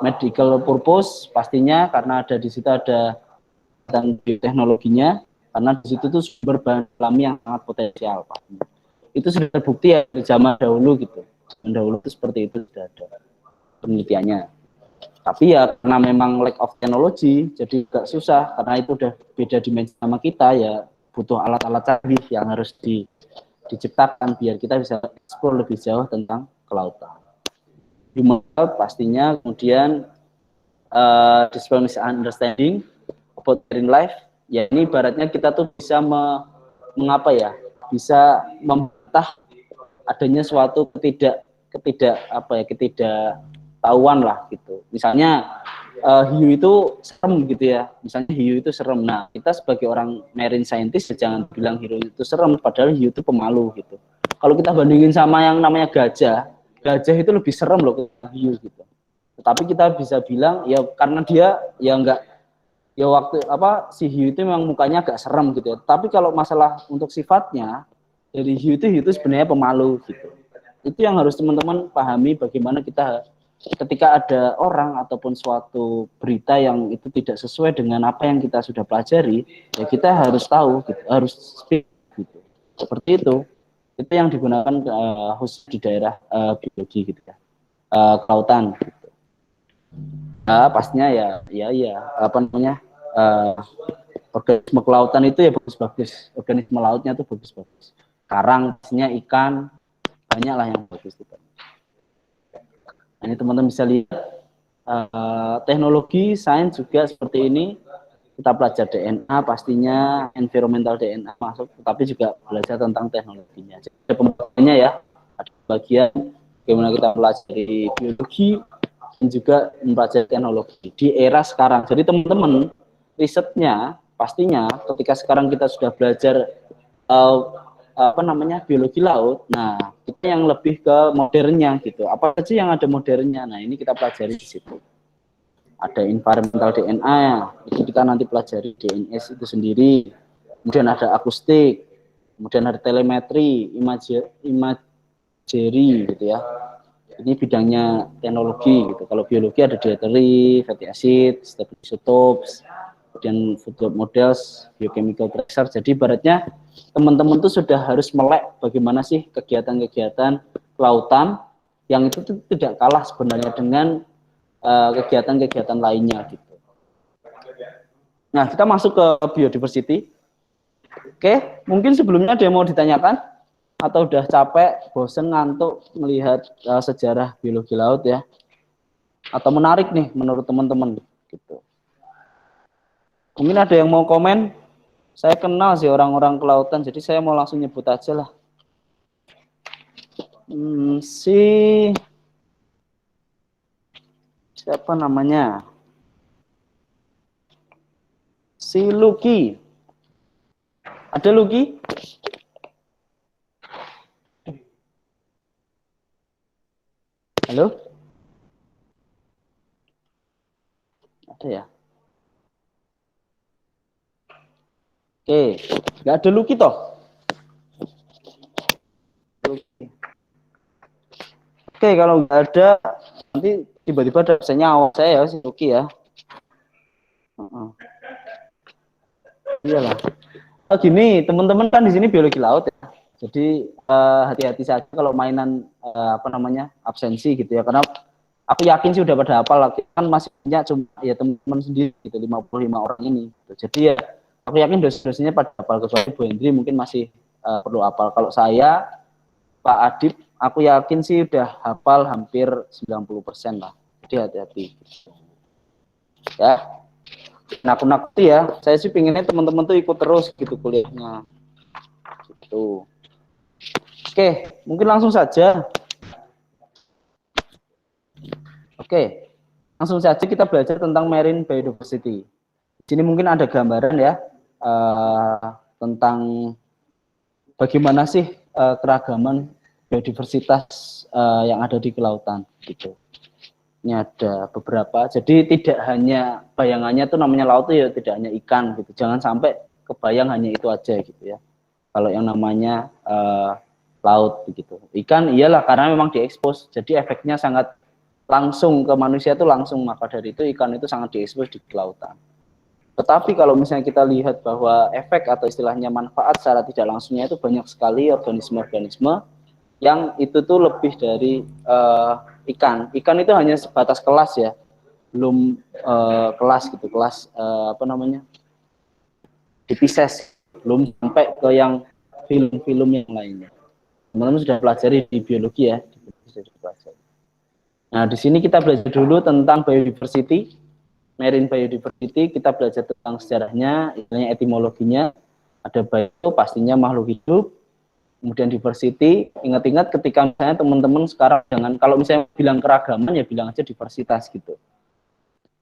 Medical purpose pastinya karena ada di situ ada dan bioteknologinya, karena di situ tuh sumber bahan alami yang sangat potensial, Pak. Itu sudah terbukti ya di zaman dahulu gitu. Zaman dahulu itu seperti itu sudah ada penelitiannya. Tapi ya karena memang lack of technology, jadi agak susah karena itu udah beda dimensi sama kita ya, butuh alat-alat canggih yang harus diciptakan biar kita bisa explore lebih jauh tentang kelautan. Human health pastinya, kemudian disability understanding about marine life, ya ini ibaratnya kita tuh bisa mengapa ya, bisa membantah adanya suatu ketidaktahuan lah gitu. Misalnya hiu itu serem gitu ya, misalnya hiu itu serem. Nah, kita sebagai orang marine scientist jangan bilang hiu itu serem, padahal hiu itu pemalu gitu. Kalau kita bandingin sama yang namanya gajah itu lebih serem loh ke hiu gitu. Tetapi kita bisa bilang ya karena dia ya enggak, ya waktu apa si hiu itu memang mukanya agak serem gitu ya. Tapi kalau masalah untuk sifatnya, dari hiu itu sebenarnya pemalu gitu. Itu yang harus teman-teman pahami, bagaimana kita ketika ada orang ataupun suatu berita yang itu tidak sesuai dengan apa yang kita sudah pelajari, ya kita harus tahu gitu, harus speak gitu. Seperti itu yang digunakan khusus di daerah biologi gitu ya, kelautan gitu. Nah, pastinya ya apa namanya, organisme kelautan itu ya bagus-bagus, organisme lautnya tuh bagus-bagus, karang pastinya, ikan banyak lah yang bagus gitu. Nah, ini teman-teman bisa lihat teknologi sains juga seperti ini. Kita belajar DNA pastinya, environmental DNA masuk, tapi juga belajar tentang teknologinya. Jadi ada pembagiannya ya, ada bagian bagaimana kita pelajari biologi dan juga mempelajari teknologi di era sekarang. Jadi teman-teman risetnya pastinya ketika sekarang kita sudah belajar apa namanya biologi laut, nah kita yang lebih ke modernnya gitu. Apa saja yang ada modernnya? Nah ini kita pelajari di situ. Ada environmental DNA, itu kita nanti pelajari DNS itu sendiri. Kemudian ada akustik, kemudian ada telemetri, imagery gitu ya. Ini bidangnya teknologi gitu. Kalau biologi ada dietary, fatty acid, stable isotopes, kemudian food models, biochemical pressure. Jadi ibaratnya teman-teman tuh sudah harus melek bagaimana sih kegiatan-kegiatan kelautan yang itu tuh tidak kalah sebenarnya dengan kegiatan-kegiatan lainnya gitu. Nah, kita masuk ke biodiversity. Oke, mungkin sebelumnya ada yang mau ditanyakan atau udah capek, bosen, ngantuk melihat sejarah biologi laut ya? Atau menarik nih menurut teman-teman gitu. Mungkin ada yang mau komen? Saya kenal sih orang-orang kelautan, jadi saya mau langsung nyebut aja lah. Siapa namanya? Si Lucky. Ada Lucky? Halo? Ada ya? Oke, nggak ada Lucky toh? Oke, kalau nggak ada, nanti tiba-tiba ada senyawa saya ya, si Lucky ya. Iyalah. Gini, teman-teman kan di sini biologi laut ya. Jadi hati-hati saja kalau mainan apa namanya absensi gitu ya. Karena aku yakin sih udah pada hafal. Kan masih banyak cuma ya teman-teman sendiri gitu 55 orang ini. Gitu. Jadi ya aku yakin dosen-dosennya pada hafal, kecuali Bu Hendri mungkin masih perlu hafal. Kalau saya, Pak Adib, aku yakin sih udah hafal hampir 90% lah. Jadi hati-hati. Ya. Nakut-nakuti ya, saya sih pinginnya teman-teman tuh ikut terus gitu kuliahnya gitu. Oke, mungkin langsung saja. Oke, langsung saja kita belajar tentang marine biodiversity. Di sini mungkin ada gambaran ya tentang bagaimana sih keragaman biodiversitas yang ada di kelautan gitu. Ini ada beberapa, jadi tidak hanya bayangannya tuh namanya laut tuh ya tidak hanya ikan gitu, jangan sampai kebayang hanya itu aja gitu ya. Kalau yang namanya laut begitu. Ikan iyalah karena memang diekspos, jadi efeknya sangat langsung ke manusia itu langsung, maka dari itu ikan itu sangat diekspos di kelautan. Tetapi kalau misalnya kita lihat bahwa efek atau istilahnya manfaat secara tidak langsungnya itu banyak sekali organisme-organisme yang itu tuh lebih dari ikan. Ikan itu hanya sebatas kelas ya, belum kelas gitu, kelas apa namanya, Pisces, belum sampai ke yang film-film yang lainnya. Teman-teman sudah pelajari di biologi ya, Nah, di sini kita belajar dulu tentang biodiversity, marine biodiversity. Kita belajar tentang sejarahnya, istilahnya etimologinya. Ada bio, pastinya makhluk hidup. Kemudian diversity, ingat-ingat ketika misalnya teman-teman sekarang jangan, kalau misalnya bilang keragaman ya bilang aja diversitas gitu.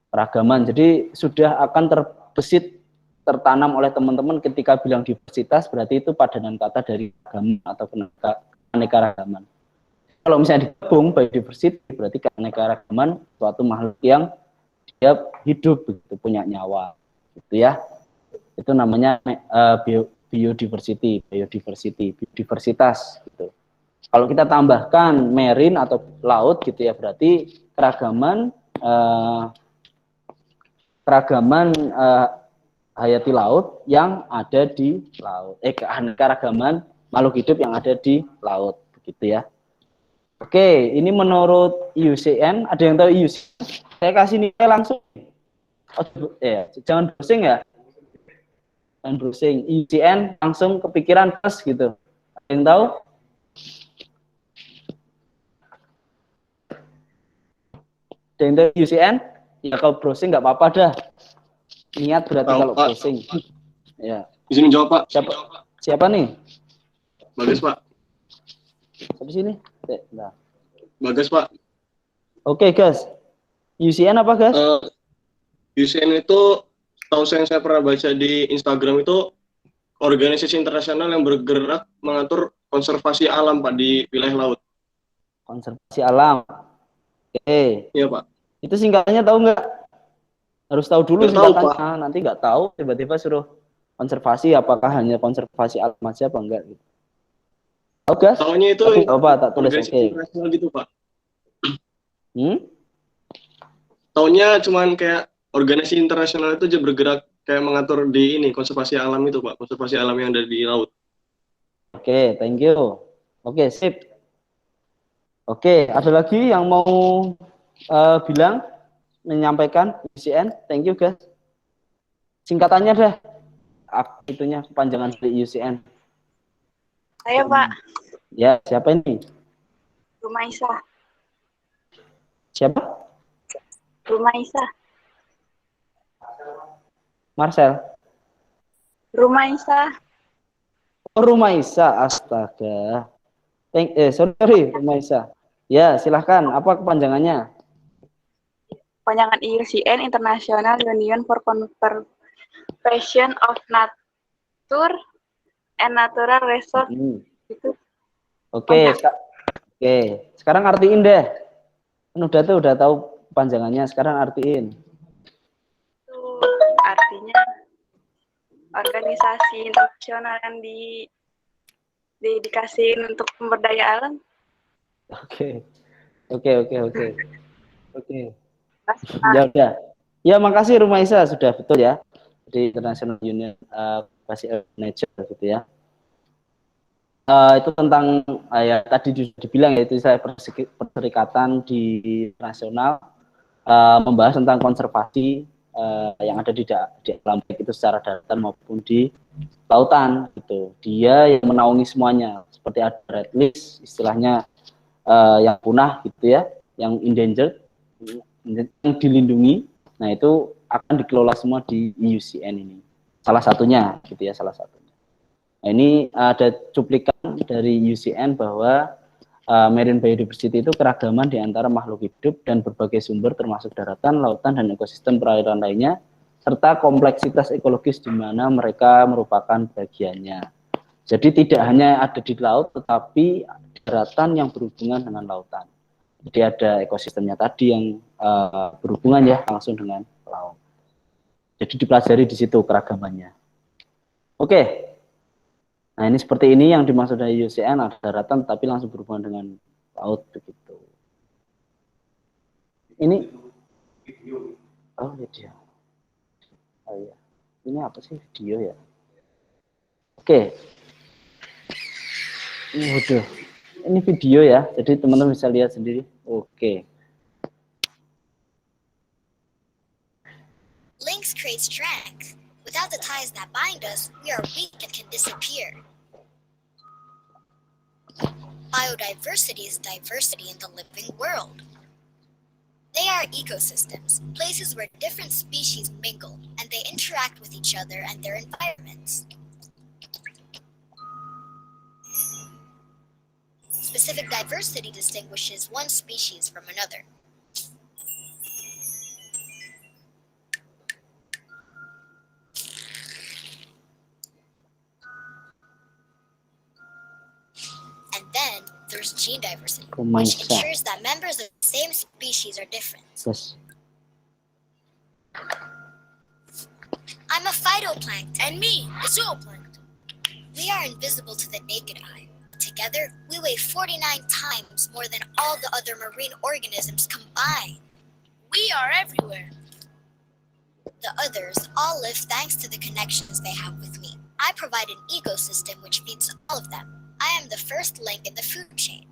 Keragaman, jadi sudah akan terbesit, tertanam oleh teman-teman ketika bilang diversitas, berarti itu padanan kata dari agama atau keanekaragaman. Kalau misalnya digabung biodiversity, berarti keanekaragaman suatu makhluk yang dia hidup begitu, punya nyawa gitu ya. Itu namanya biodiversity, biodiversitas gitu. Kalau kita tambahkan marine atau laut gitu ya, berarti keragaman hayati laut yang ada di laut. Keanekaragaman makhluk hidup yang ada di laut begitu ya. Oke, ini menurut IUCN, ada yang tahu IUCN? Saya kasih nilai langsung. Jangan browsing ya. Jangan browsing. IUCN langsung kepikiran plus gitu. Ada yang tahu? Ada yang tahu IUCN? Ya kalau browsing nggak apa-apa dah. Niat berarti Tahu, kalau Pak. browsing. Ya. Izin menjawab, Pak. Siapa nih? Bagus, Pak. Sampai sini. Nah. Bagus, Pak. Oke, guys. UCN apa, guys? UCN itu, tahu saya pernah baca di Instagram itu organisasi internasional yang bergerak mengatur konservasi alam, Pak, di wilayah laut. Konservasi alam. Oke. Iya, Pak. Itu singkatannya tahu nggak? Harus tahu dulu Nggak tahu, singkatannya. Pak. Nanti nggak tahu, tiba-tiba suruh konservasi, apakah hanya konservasi alam aja apa enggak gitu. Tahu, guys? Tahunya itu Tapi apa tak tulis organisasi oke. internasional gitu, Pak. Hmm? Tahunya cuman kayak organisasi internasional itu aja bergerak kayak mengatur di ini konservasi alam itu, Pak. Konservasi alam yang ada di laut. Oke, thank you. Oke, sip. Oke, ada lagi yang mau bilang, menyampaikan UCN? Thank you, guys. Singkatannya deh. Itunya kepanjangan dari UCN. Saya Pak, Ya, siapa ini? Rumaisa. Siapa? Rumaisa. Marcel. Rumaisa. Oh, Rumaisa, astaga. Sorry, Rumaisa. Ya, silahkan. Apa kepanjangannya? Panjangan IUCN, International Union for Conservation of Nature and Natural Resources. Itu. Oke, oke. Sekarang artiin deh. Udah tahu panjangannya. Sekarang artiin. Itu artinya organisasi internasional yang didedikasiin untuk pemberdayaan alam. Oke. Ya udah. Ya, makasih Rumaisa, sudah betul ya. Di International Union Conservation of Nature gitu ya. Itu tentang ya tadi sudah dibilang ya, itu saya perserikatan di nasional membahas tentang konservasi yang ada di alam, baik itu secara daratan maupun di lautan gitu. Dia yang menaungi semuanya, seperti ada red list istilahnya yang punah gitu ya, yang endangered, yang dilindungi. Nah, itu akan dikelola semua di IUCN ini. Salah satunya gitu ya, salah satunya. Nah, ini ada cuplikan dari UCN bahwa marine biodiversity itu keragaman di antara makhluk hidup dan berbagai sumber termasuk daratan, lautan, dan ekosistem perairan lainnya, serta kompleksitas ekologis di mana mereka merupakan bagiannya. Jadi tidak hanya ada di laut, tetapi daratan yang berhubungan dengan lautan. Jadi ada ekosistemnya tadi yang berhubungan ya langsung dengan laut. Jadi dipelajari di situ keragamannya. Oke. Nah, ini seperti ini yang dimaksud dari IUCN, ada daratan tapi langsung berhubungan dengan laut begitu. Ini oh video. Oh iya. Ini apa sih video ya? Oke. Ini waduh. Ini video ya. Jadi teman-teman bisa lihat sendiri. Oke. Links create strength. Without the ties that bind us, we are weak and can disappear. Biodiversity is diversity in the living world. They are ecosystems, places where different species mingle and they interact with each other and their environments. Specific diversity distinguishes one species from another. And then there's gene diversity, which ensures that members of the same species are different. Yes. I'm a phytoplankton. And me, a zooplankton. We are invisible to the naked eye. Together, we weigh 49 times more than all the other marine organisms combined. We are everywhere. The others all live thanks to the connections they have with me. I provide an ecosystem which feeds all of them. I am the first link in the food chain.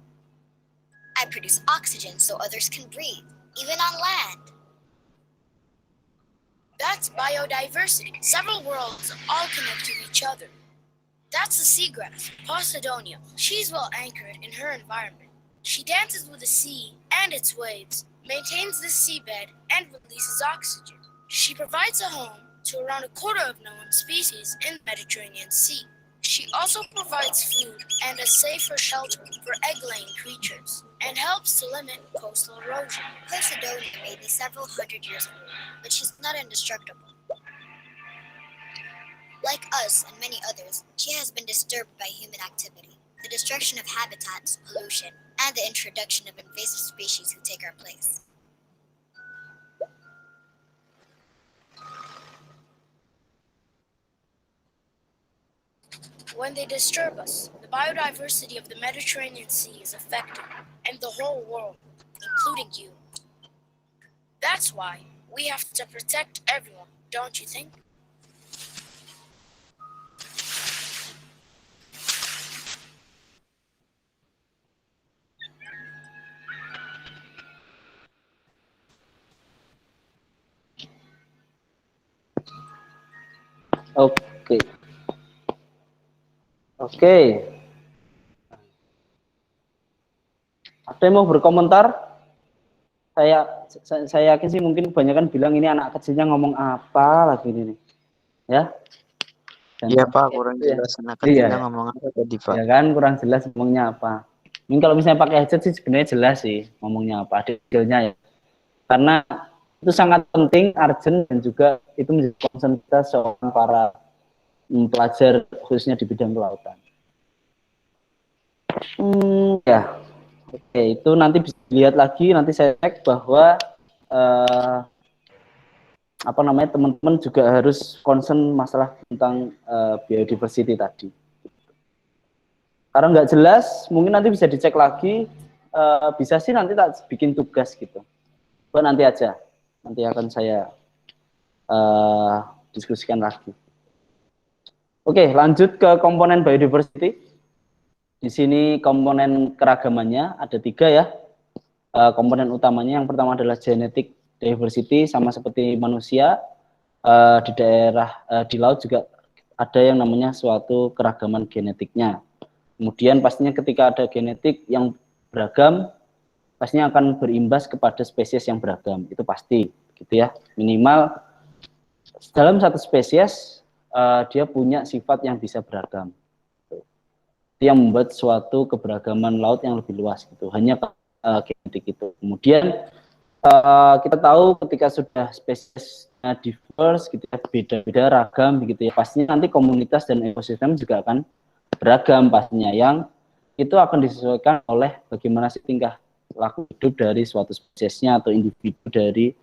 I produce oxygen so others can breathe, even on land. That's biodiversity. Several worlds all connect to each other. That's the seagrass, Posidonia. She's well anchored in her environment. She dances with the sea and its waves, maintains the seabed, and releases oxygen. She provides a home to around a quarter of known species in the Mediterranean Sea. She also provides food and a safer shelter for egg-laying creatures, and helps to limit coastal erosion. Posidonia may be several hundred years old, but she's not indestructible. Like us and many others, she has been disturbed by human activity, the destruction of habitats, pollution, and the introduction of invasive species who take our place. When they disturb us, the biodiversity of the Mediterranean Sea is affected, and the whole world, including you. That's why we have to protect everyone, don't you think? Oke. Oke. Ada yang mau berkomentar? Saya yakin sih mungkin kebanyakan bilang ini anak kecilnya ngomong apa lagi ini. Ya. Iya Pak, kurang jelas anak kecilnya ngomong apa tadi Pak. Ya kan, kurang jelas ngomongnya apa. Mungkin kalau misalnya pakai headset sih sebenarnya jelas sih ngomongnya apa, detailnya ya. Karena itu sangat penting, urgent, dan juga itu menjadi concern kita seorang para pelajar khususnya di bidang kelautan. Ya, oke, itu nanti bisa dilihat lagi, nanti saya cek bahwa teman-teman juga harus concern masalah tentang biodiversity tadi. Karena nggak jelas, mungkin nanti bisa dicek lagi, bisa sih nanti tak bikin tugas gitu. Buat nanti aja, nanti akan saya diskusikan lagi. Oke, lanjut ke komponen biodiversity. Di sini komponen keragamannya ada 3 ya. Komponen utamanya yang pertama adalah genetic diversity, sama seperti manusia. Di daerah di laut juga ada yang namanya suatu keragaman genetiknya. Kemudian pastinya ketika ada genetik yang beragam, pastinya akan berimbas kepada spesies yang beragam. Itu pasti, gitu ya. Minimal dalam satu spesies dia punya sifat yang bisa beragam. Itu yang membuat suatu keberagaman laut yang lebih luas gitu. Hanya genetik itu. Kemudian kita tahu ketika sudah spesiesnya diverse gitu ya, beda-beda ragam begitu ya, pastinya nanti komunitas dan ekosistem juga akan beragam pastinya, yang itu akan disesuaikan oleh bagaimana sih tingkah laku hidup dari suatu spesiesnya atau individu dari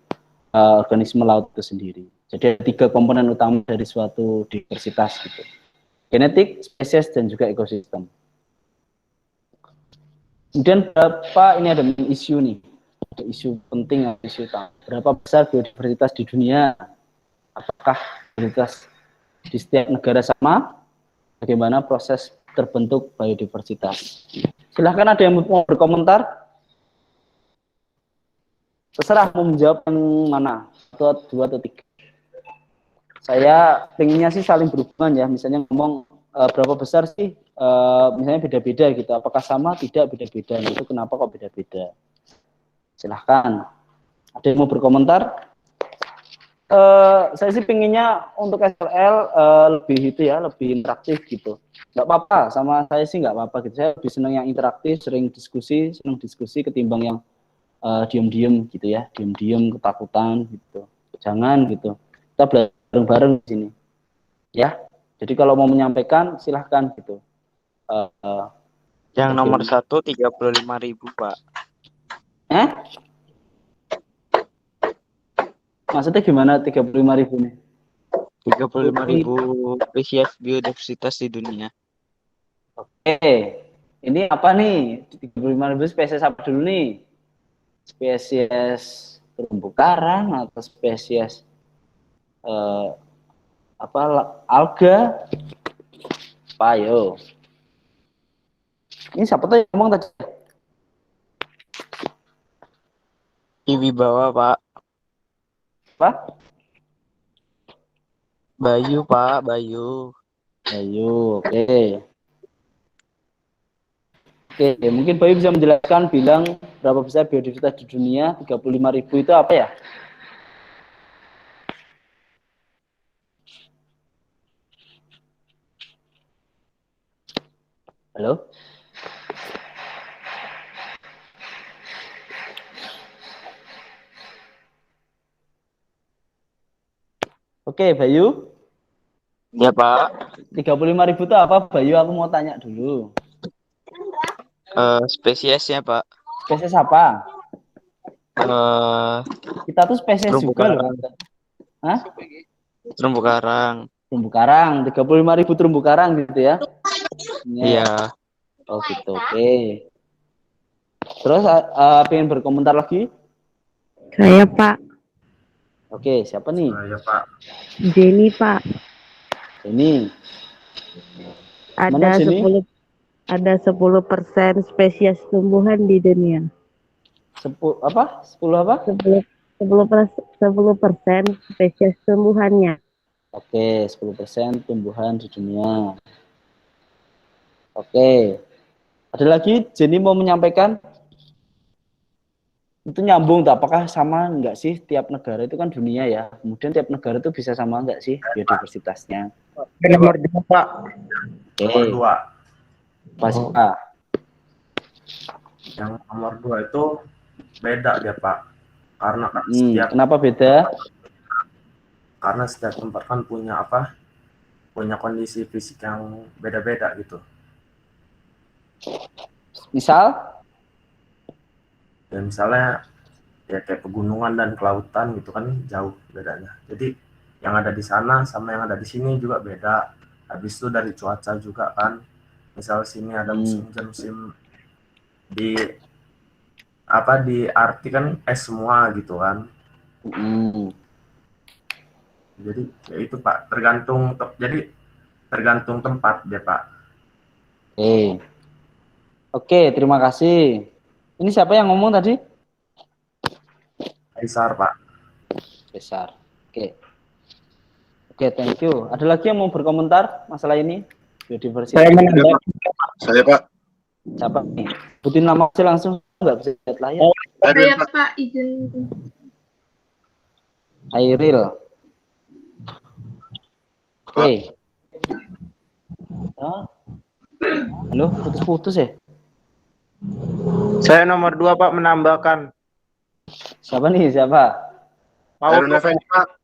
organisme laut itu sendiri. Jadi ada 3 komponen utama dari suatu diversitas gitu. genetik, spesies, dan juga ekosistem. Kemudian ini ada isu nih, ada isu penting, isu utama. Berapa besar biodiversitas di dunia? Apakah biodiversitas di setiap negara sama? Bagaimana proses terbentuk biodiversitas? Silahkan ada yang mau berkomentar. Terserah mau menjawab yang mana, 1, 2, atau 3. Saya pengennya sih saling berhubungan ya, misalnya ngomong berapa besar sih, misalnya beda-beda gitu, apakah sama, tidak, beda-beda, itu kenapa kok beda-beda. Silahkan, ada yang mau berkomentar? Saya sih pengennya untuk SLL lebih itu ya, lebih interaktif gitu. Nggak apa-apa, sama saya sih nggak apa-apa gitu. Saya lebih senang yang interaktif, senang diskusi ketimbang yang diem-diem gitu ya, diem-diem ketakutan gitu. Jangan gitu. Kita belajar bareng-bareng di sini. Ya. Jadi kalau mau menyampaikan silahkan gitu. Yang nomor 1 35.000 Pak. Maksudnya gimana 35.000 nih? 35.000 spesies biodiversitas di dunia. Oke, ini apa nih? 35.000 spesies apa dulu nih? Spesies terumbu karang atau spesies alga? Ayo. Ini siapa tuh yang ngomong tadi? Iwi bawah Pak. Apa? Bayu Pak, Bayu. Oke. Oke, mungkin Bayu bisa menjelaskan bilang berapa besar biodiversitas di dunia, 35.000 itu apa ya? Halo? Oke, Bayu. Ya Pak. 35.000 itu apa, Bayu? Aku mau tanya dulu. Spesiesnya Pak. Spesies apa? Kita tuh spesies juga loh. Hah? Terumbu karang. Terumbu karang, 35.000 terumbu karang gitu ya? Iya. Oh gitu, oke. Terus pengen berkomentar lagi? Saya Pak. Oke, siapa nih? Saya Pak. Jenny Pak. Ini. Ada 10% spesies tumbuhan di dunia. 10 apa? 10 apa? 10% spesies tumbuhannya. Oke, 10% tumbuhan di dunia. Oke. Ada lagi Jenny mau menyampaikan? Itu nyambung tak? Apakah sama enggak sih tiap negara itu kan dunia ya? Kemudian tiap negara itu bisa sama enggak sih biodiversitasnya? Nomor 2 Pak. Nomor 2. Pasti Yang nomor 2 itu beda dia Pak. Karena kenapa beda? Karena setiap tempat kan punya punya kondisi fisik yang beda-beda gitu. Misal? Ya misalnya ya kayak pegunungan dan kelautan gitu kan jauh bedanya. Jadi yang ada di sana sama yang ada di sini juga beda. Habis itu dari cuaca juga kan. Misal sini ada musim hujan, musim di Arktik kan es semua gitu kan. Jadi ya itu Pak, tergantung tempat dia Pak. Oke, terima kasih. Ini siapa yang ngomong tadi? Besar Pak. Besar. Oke, thank you. Ada lagi yang mau berkomentar masalah ini? Biodiversitas. Saya Pak. Siapa nih? Sebutin nama aja langsung, nggak bisa lihat layar. Saya Pak, izin. Airil. Oke. Halo, putus-putus ya? Saya nomor 2 Pak, menambahkan. Siapa nih? Siapa? Harun Effendi Pak.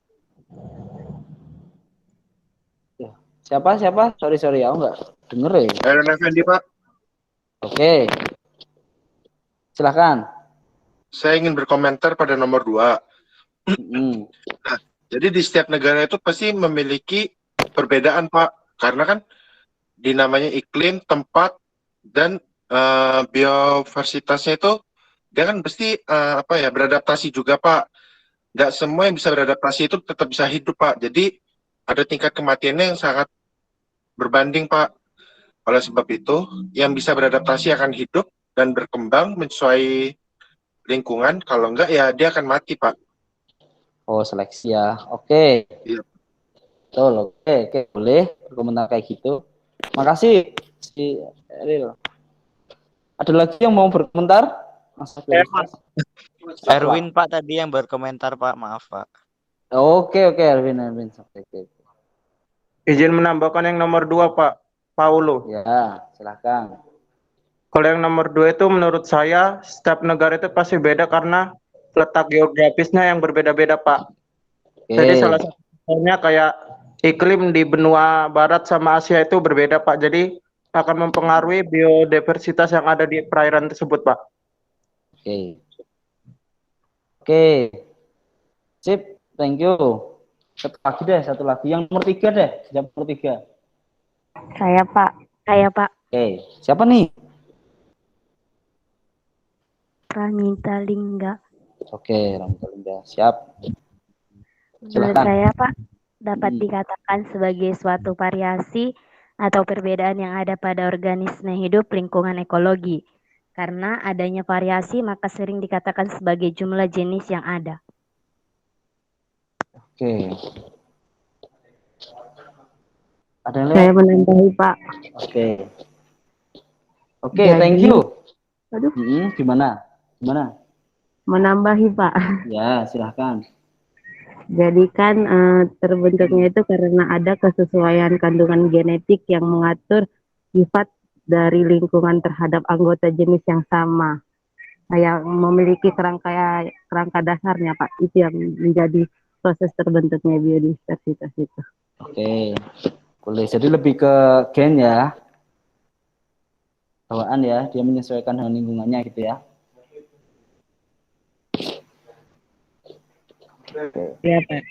Siapa? Sorry, aku nggak denger ya. Harun Effendi Pak. Oke. Silakan. Saya ingin berkomentar pada nomor 2. Nah, jadi di setiap negara itu pasti memiliki perbedaan Pak. Karena kan di namanya iklim, tempat, dan biodiversitasnya itu dia kan pasti beradaptasi juga Pak. Nggak semua yang bisa beradaptasi itu tetap bisa hidup Pak. Jadi ada tingkat kematiannya yang sangat berbanding Pak. Oleh sebab itu, yang bisa beradaptasi akan hidup dan berkembang menyesuai lingkungan. Kalau enggak ya dia akan mati Pak. Oh, seleksi ya. Oke. Iya. Betul. Oke, boleh berkomentar kayak gitu. Makasih si Eril. Ada lagi yang mau berkomentar? Mas Erwin Pak tadi yang berkomentar Pak, maaf Pak. Oke, Erwin. Oke. Izin menambahkan yang nomor 2 Pak, Paulo. Ya, silakan. Kalau yang nomor 2 itu menurut saya setiap negara itu pasti beda karena letak geografisnya yang berbeda-beda Pak. Jadi salah satunya kayak iklim di benua barat sama Asia itu berbeda Pak. Jadi akan mempengaruhi biodiversitas yang ada di perairan tersebut Pak. Oke. Sip, thank you. Satu lagi. Yang nomor 3 deh. Yang nomor 3. Saya Pak. Oke, siapa nih? Ramita Lingga. Oke, Ramita Lingga. Siap. Menurut saya Pak, dapat dikatakan sebagai suatu variasi atau perbedaan yang ada pada organisme hidup lingkungan ekologi. Karena adanya variasi maka sering dikatakan sebagai jumlah jenis yang ada. Oke. Ada yang Saya menambahi Pak. Oke, thank you. Aduh. Gimana? Menambahi Pak. Ya, silahkan. Jadi kan terbentuknya itu karena ada kesesuaian kandungan genetik yang mengatur sifat dari lingkungan terhadap anggota jenis yang sama, yang memiliki kerangka dasarnya Pak. Itu yang menjadi proses terbentuknya biodiversitas itu. Oke, boleh. Jadi lebih ke gen ya, bawaan ya, dia menyesuaikan dengan lingkungannya gitu ya. Iya Pak.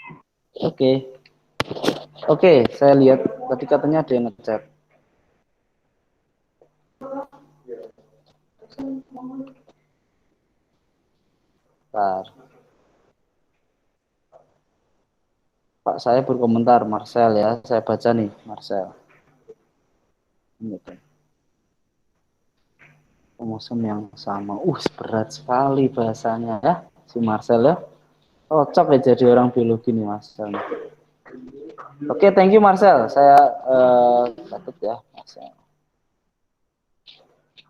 Oke, saya lihat tadi katanya ada yang ngechat. Bentar. Pak, saya berkomentar, Marcel ya. Saya baca nih, Marcel. Kromosom yang sama. Berat sekali bahasanya ya, si Marcel ya. Cocok ya jadi orang biologi nih, Marcel. Oke, thank you Marcel. Saya catat ya, Marcel.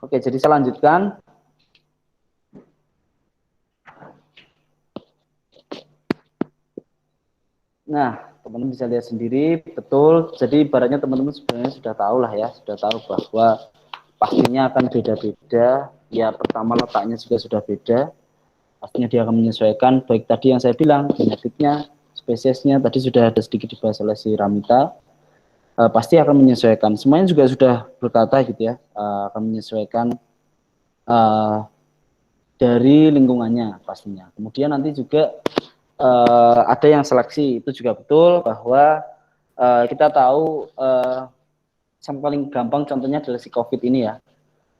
Oke, jadi saya lanjutkan. Nah, teman-teman bisa lihat sendiri, betul. Jadi ibaratnya teman-teman sebenarnya sudah tahu lah ya, sudah tahu bahwa pastinya akan beda-beda. Ya, pertama letaknya juga sudah beda. Pastinya dia akan menyesuaikan, baik tadi yang saya bilang, genetiknya, spesiesnya, tadi sudah ada sedikit dibahas oleh si Ramita. Pasti akan menyesuaikan. Semuanya juga sudah berkata gitu ya, akan menyesuaikan dari lingkungannya pastinya. Kemudian nanti juga ada yang seleksi, itu juga betul bahwa kita tahu yang paling gampang contohnya adalah si COVID ini ya.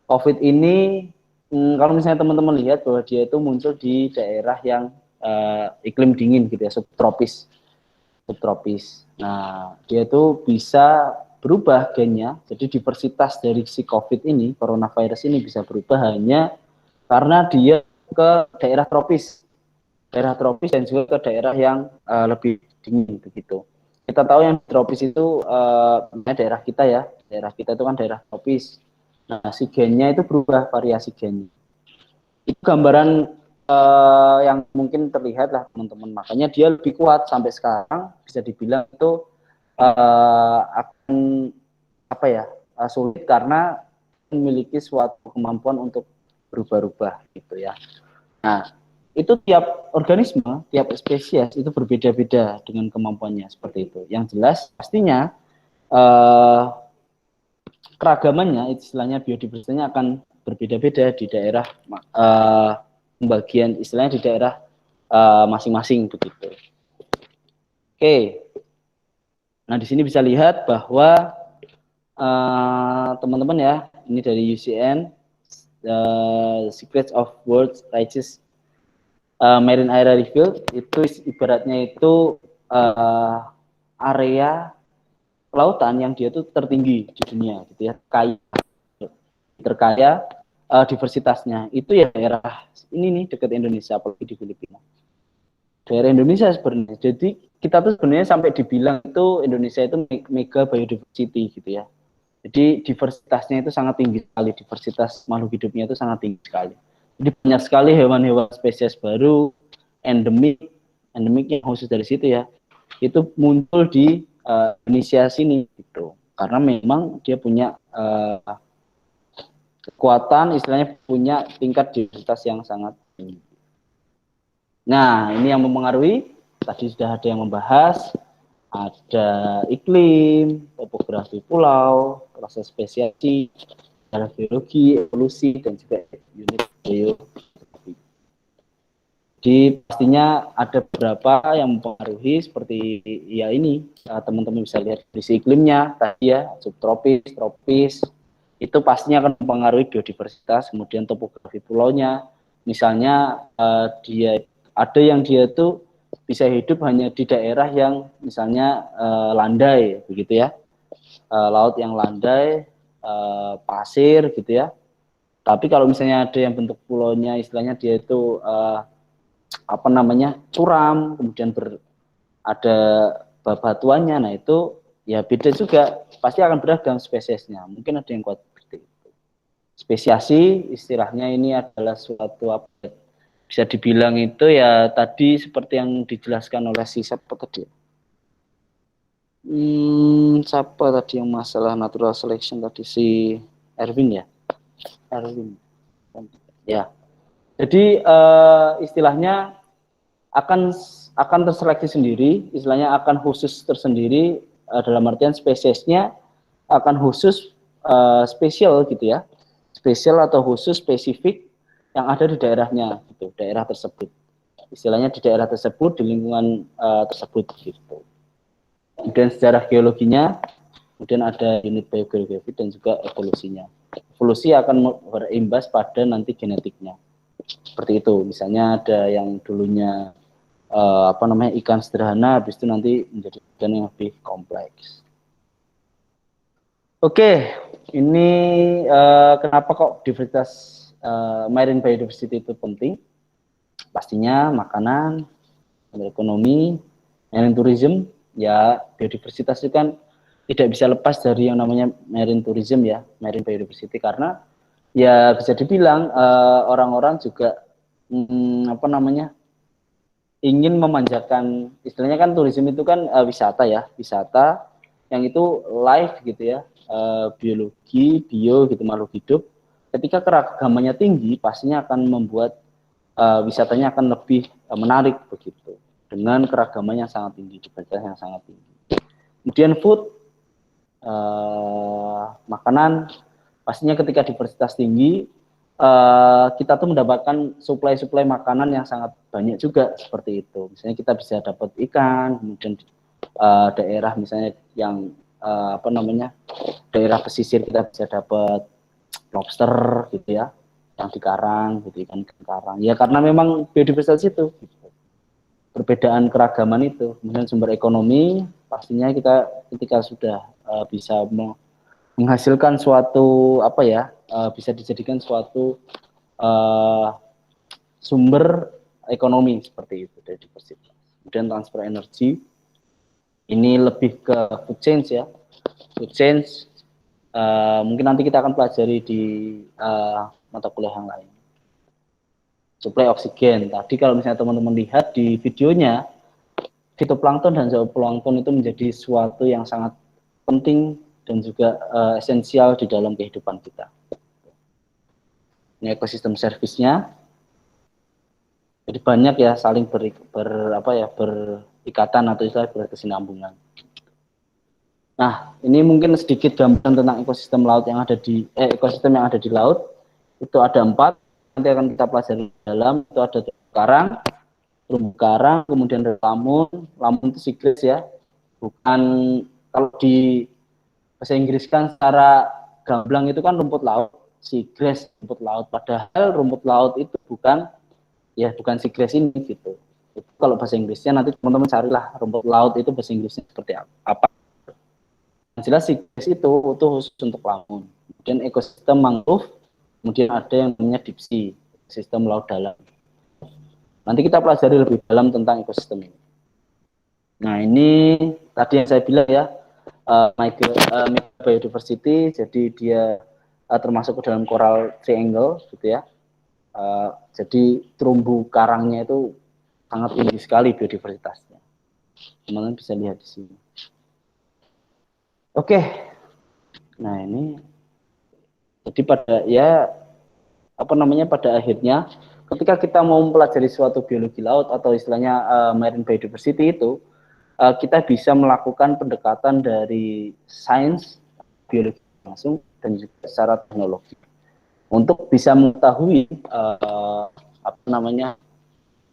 COVID ini kalau misalnya teman-teman lihat bahwa dia itu muncul di daerah yang iklim dingin gitu ya, subtropis. Nah, dia itu bisa berubah gennya, jadi diversitas dari si COVID ini, coronavirus ini bisa berubah hanya karena dia ke daerah tropis dan juga ke daerah yang lebih dingin begitu. Kita tahu yang tropis itu daerah kita ya, daerah kita itu kan daerah tropis. Nah, si gennya itu berubah, variasi gennya. Itu gambaran yang mungkin terlihat lah teman-teman. Makanya dia lebih kuat sampai sekarang bisa dibilang itu akan sulit karena memiliki suatu kemampuan untuk berubah-ubah gitu ya. Nah, itu tiap organisme, tiap spesies itu berbeda-beda dengan kemampuannya seperti itu. Yang jelas pastinya keragamannya, istilahnya biodiversitasnya akan berbeda-beda di daerah pembagian istilahnya di daerah masing-masing begitu. Oke. Nah, di sini bisa lihat bahwa teman-teman ya, ini dari UCN, Secrets of World Riches Marine Area Revealed, itu ibaratnya itu area kelautan yang dia tuh tertinggi di dunia gitu ya, terkaya diversitasnya. Itu ya daerah ini nih dekat Indonesia, apalagi di Filipina. Daerah Indonesia sebenarnya. Jadi kita tuh sebenarnya sampai dibilang itu Indonesia itu mega biodiversity gitu ya. Jadi diversitasnya itu sangat tinggi sekali, diversitas makhluk hidupnya itu sangat tinggi sekali. Jadi banyak sekali hewan-hewan spesies baru, endemik yang khusus dari situ ya, itu muncul di Indonesia sini gitu. Karena memang dia punya kekuatan, istilahnya punya tingkat diversitas yang sangat tinggi. Nah, ini yang mempengaruhi, tadi sudah ada yang membahas, ada iklim, topografi pulau, proses spesiasi, geologi, evolusi, dan juga unit geografi. Jadi pastinya ada beberapa yang mempengaruhi seperti ya ini, teman-teman bisa lihat kondisi iklimnya tadi ya, subtropis, tropis, itu pastinya akan mempengaruhi biodiversitas, kemudian topografi pulaunya, misalnya dia ada yang dia tuh bisa hidup hanya di daerah yang misalnya landai begitu ya, laut yang landai, pasir gitu ya. Tapi kalau misalnya ada yang bentuk pulaunya istilahnya dia itu apa namanya, curam, kemudian ada bebatuannya, nah itu ya beda juga, pasti akan beragam spesiesnya. Mungkin ada yang kuat seperti itu. Spesiasi istilahnya ini adalah suatu apa, bisa dibilang itu ya tadi seperti yang dijelaskan oleh si siapa tadi? Siapa tadi yang masalah natural selection tadi, si Erwin ya? Erwin. Ya. Jadi istilahnya akan terseleksi sendiri, istilahnya akan khusus tersendiri, dalam artian spesiesnya akan khusus spesial gitu ya. Spesial atau khusus spesifik yang ada di daerahnya gitu, daerah tersebut. Istilahnya di daerah tersebut, di lingkungan tersebut gitu. Kemudian sejarah geologinya, kemudian ada unit biogeografi dan juga evolusinya. Evolusi akan berimbas pada nanti genetiknya. Seperti itu, misalnya ada yang dulunya apa namanya, ikan sederhana, habis itu nanti menjadi ikan yang lebih kompleks. Oke, ini kenapa kok diversitas marine biodiversity itu penting? Pastinya makanan, ekonomi, marine tourism, ya biodiversitas itu kan tidak bisa lepas dari yang namanya marine tourism ya, marine biodiversity, karena ya bisa dibilang orang-orang juga apa namanya, ingin memanjakan, istilahnya kan tourism itu kan wisata ya, wisata yang itu live gitu ya, biologi, bio gitu, makhluk hidup. Ketika keragamannya tinggi, pastinya akan membuat wisatanya akan lebih menarik begitu, dengan keragaman yang sangat tinggi, diversitas yang sangat tinggi. Kemudian food, makanan, pastinya ketika diversitas tinggi, kita tuh mendapatkan suplai makanan yang sangat banyak juga seperti itu. Misalnya kita bisa dapat ikan, kemudian daerah misalnya yang apa namanya, daerah pesisir kita bisa dapat lobster gitu ya, yang di karang gitu, ikan karang. Ya karena memang biodiversitas itu, gitu. Perbedaan keragaman itu. Kemudian sumber ekonomi, pastinya kita ketika sudah bisa menghasilkan suatu apa ya, bisa dijadikan suatu sumber ekonomi seperti itu dari diversitas. Kemudian transfer energi, ini lebih ke food change ya, food change mungkin nanti kita akan pelajari di mata kuliah yang lain. Suplai oksigen, tadi kalau misalnya teman-teman lihat di videonya, fitoplankton dan zooplankton itu menjadi suatu yang sangat penting dan juga esensial di dalam kehidupan kita. Ini ekosistem servisnya, jadi banyak ya saling berikatan atau istilah berkesinambungan. Nah, ini mungkin sedikit gambaran tentang ekosistem laut yang ada di ekosistem yang ada di laut. Itu ada 4, nanti akan kita pelajari di dalam. Itu ada terumbu karang, kemudian ada lamun itu siklus ya. Bukan, kalau di bahasa Inggris kan secara gamblang itu kan rumput laut, seagrass rumput laut, padahal rumput laut itu bukan seagrass ini gitu. Itu kalau bahasa Inggrisnya nanti teman-teman carilah rumput laut itu bahasa Inggrisnya seperti apa. Yang jelas seagrass itu khusus untuk laut. Kemudian ekosistem mangrove, kemudian ada yang namanya deep sea, sistem laut dalam. Nanti kita pelajari lebih dalam tentang ekosistem ini. Nah, ini tadi yang saya bilang ya, biodiversity, jadi dia termasuk ke dalam coral triangle gitu ya. Jadi terumbu karangnya itu sangat tinggi sekali biodiversitasnya. Teman-teman bisa lihat di sini. Oke. Nah, ini jadi pada akhirnya ketika kita mau mempelajari suatu biologi laut atau istilahnya marine biodiversity itu, kita bisa melakukan pendekatan dari sains, biologi langsung, dan juga secara teknologi untuk bisa mengetahui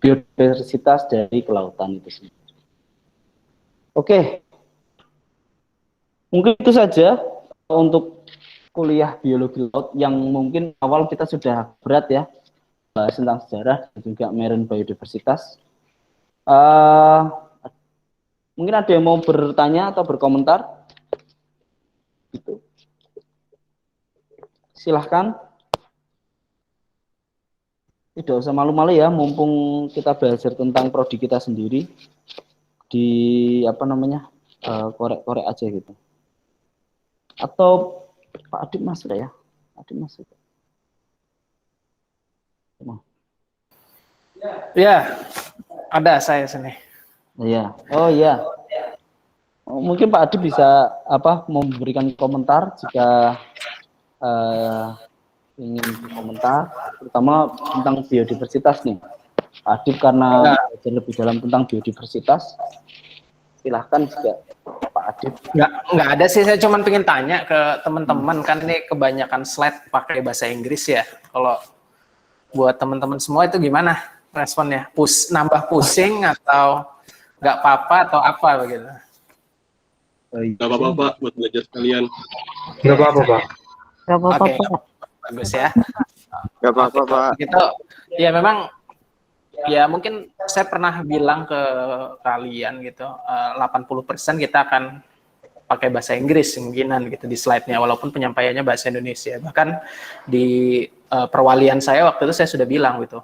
biodiversitas dari kelautan itu sendiri. Oke, mungkin itu saja untuk kuliah biologi laut yang mungkin awal kita sudah berat ya, bahas tentang sejarah dan juga marine biodiversitas. Mungkin ada yang mau bertanya atau berkomentar? Gitu. Silahkan. Tidak usah malu-malu ya, mumpung kita belajar tentang prodi kita sendiri di korek-korek aja gitu. Atau Pak Adip masuk ya? Adip masuk. Ya, ada saya sini. Iya. Oh iya. Mungkin Pak Adip bisa memberikan komentar jika ingin komentar, terutama tentang biodiversitas nih. Pak Adip karena belajar lebih dalam tentang biodiversitas, silahkan juga Pak Adip. Nggak ada sih, saya cuma pengen tanya ke teman-teman, kan ini kebanyakan slide pakai bahasa Inggris ya. Kalau buat teman-teman semua itu gimana responnya? Nambah pusing atau nggak apa-apa atau apa begitu? Nggak apa-apa Pak, buat belajar sekalian. Nggak apa-apa Pak. Nggak apa-apa Oke, Pak. bagus ya. Gak apa-apa Pak. Gitu. Ya memang, ya mungkin saya pernah bilang ke kalian gitu, 80% kita akan pakai bahasa Inggris kemungkinan gitu di slide-nya, walaupun penyampaiannya bahasa Indonesia. Bahkan di perwalian saya waktu itu saya sudah bilang gitu.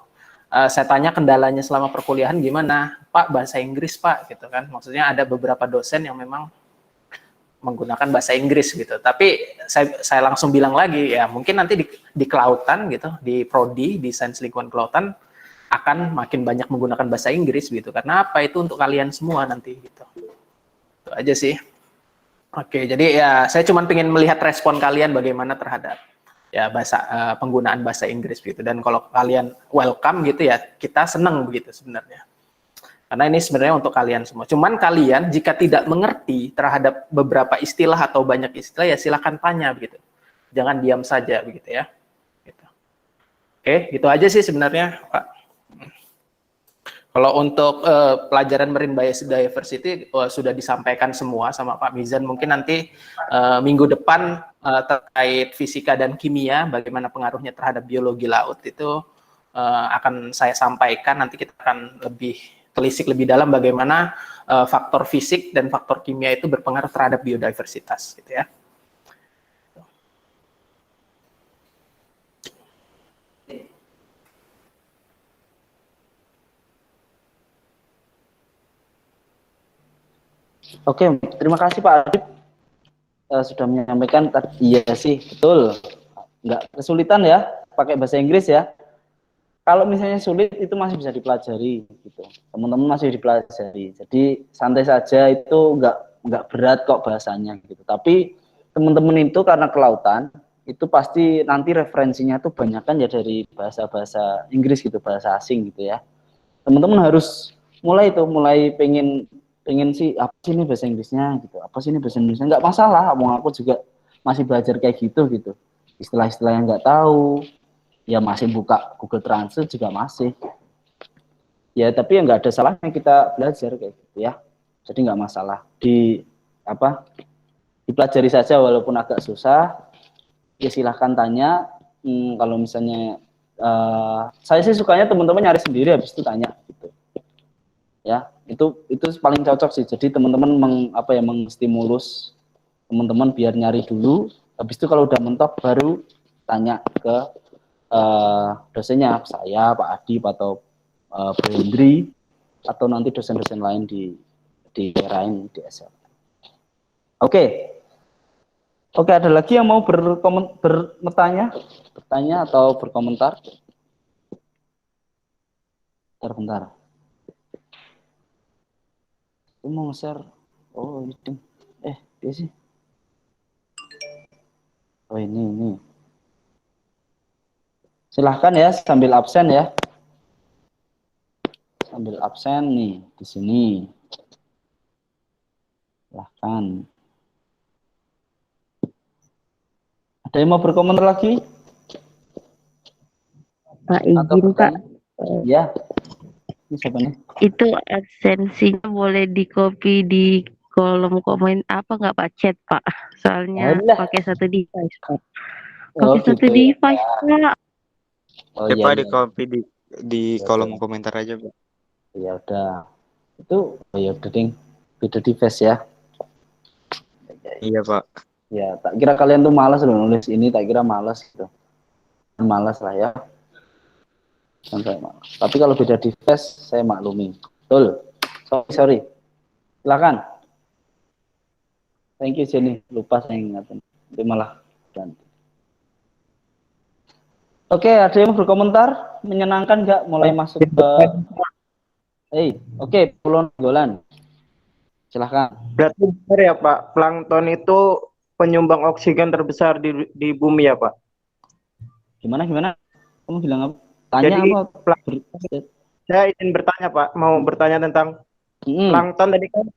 Saya tanya kendalanya selama perkuliahan gimana, Pak, bahasa Inggris Pak, gitu kan. Maksudnya ada beberapa dosen yang memang menggunakan bahasa Inggris gitu. Tapi saya langsung bilang lagi, ya mungkin nanti di kelautan gitu, di prodi, di sains lingkungan kelautan akan makin banyak menggunakan bahasa Inggris gitu. Karena apa? Itu untuk kalian semua nanti gitu. Itu aja sih. Oke, jadi ya saya cuma pengen melihat respon kalian bagaimana terhadap ya penggunaan bahasa Inggris gitu. Dan kalau kalian welcome gitu ya, kita senang begitu sebenarnya. Karena ini sebenarnya untuk kalian semua. Cuman kalian jika tidak mengerti terhadap beberapa istilah atau banyak istilah, ya silakan tanya begitu. Jangan diam saja begitu ya. Gitu. Oke, gitu aja sih sebenarnya Pak. Kalau untuk pelajaran Marine Biodiversity sudah disampaikan semua sama Pak Mizan. Mungkin nanti minggu depan terkait fisika dan kimia, bagaimana pengaruhnya terhadap biologi laut itu akan saya sampaikan. Nanti kita akan lebih telisik lebih dalam bagaimana faktor fisik dan faktor kimia itu berpengaruh terhadap biodiversitas, gitu ya. Oke, terima kasih Pak Adip sudah menyampaikan. Iya sih, betul. Nggak kesulitan ya pakai bahasa Inggris ya. Kalau misalnya sulit itu masih bisa dipelajari gitu. Teman-teman masih dipelajari. Jadi santai saja, itu nggak berat kok bahasanya gitu. Tapi teman-teman itu karena kelautan itu pasti nanti referensinya tuh banyak kan ya dari bahasa-bahasa Inggris gitu, bahasa asing gitu ya. Teman-teman harus mulai pengen sih apa sih ini bahasa Inggrisnya gitu. Apa sih ini bahasa Indonesia? Nggak masalah, aku juga masih belajar kayak gitu. Istilah-istilah yang nggak tahu. Ya masih buka Google Translate juga masih. Ya tapi ya nggak ada salahnya kita belajar kayak gitu ya. Jadi nggak masalah. dipelajari saja walaupun agak susah. Ya silahkan tanya. Kalau misalnya saya sih sukanya teman-teman nyari sendiri habis itu tanya gitu. Ya, itu paling cocok sih. Jadi teman-teman mengstimulus teman-teman biar nyari dulu. Habis itu kalau udah mentok baru tanya ke dosennya, saya, Pak Adib atau Bu Hendri atau nanti dosen-dosen lain di lain di SL. Oke, ada lagi yang mau bertanya atau berkomentar? Bentar. Aku mau share. Oh, ini. Dia sih. Oh, ini. Silahkan ya, sambil absen ya. Sambil absen nih di sini. Silahkan. Ada yang mau berkomentar lagi? Pak izin Pak. Ya. Ini siapa nih? Itu absensinya boleh di copy di kolom komen apa nggak Pak, chat Pak? Soalnya pakai satu device Pak. Pakai satu device Pak. Oh, Pak di copy di kolom komentar aja Pak. Ya udah. Itu ya udah ding. Beda device ya. Iya Pak. Ya, tak kira kalian tuh malas loh nulis ini, tak kira malas gitu. Malas lah ya. Sampai malas. Tapi kalau beda device, saya maklumi. Betul. Sorry. Silakan. Thank you Jenny. Lupa saya ingatin. Itu malah ganti. Oke, ada yang berkomentar? Menyenangkan nggak mulai masuk ke... Oke, Pulau Golan. Silahkan. Berarti benar ya Pak, plankton itu penyumbang oksigen terbesar di bumi ya Pak? Gimana? Kamu bilang apa? Tanya jadi, apa? Saya ingin bertanya Pak, mau bertanya tentang plankton tadi kan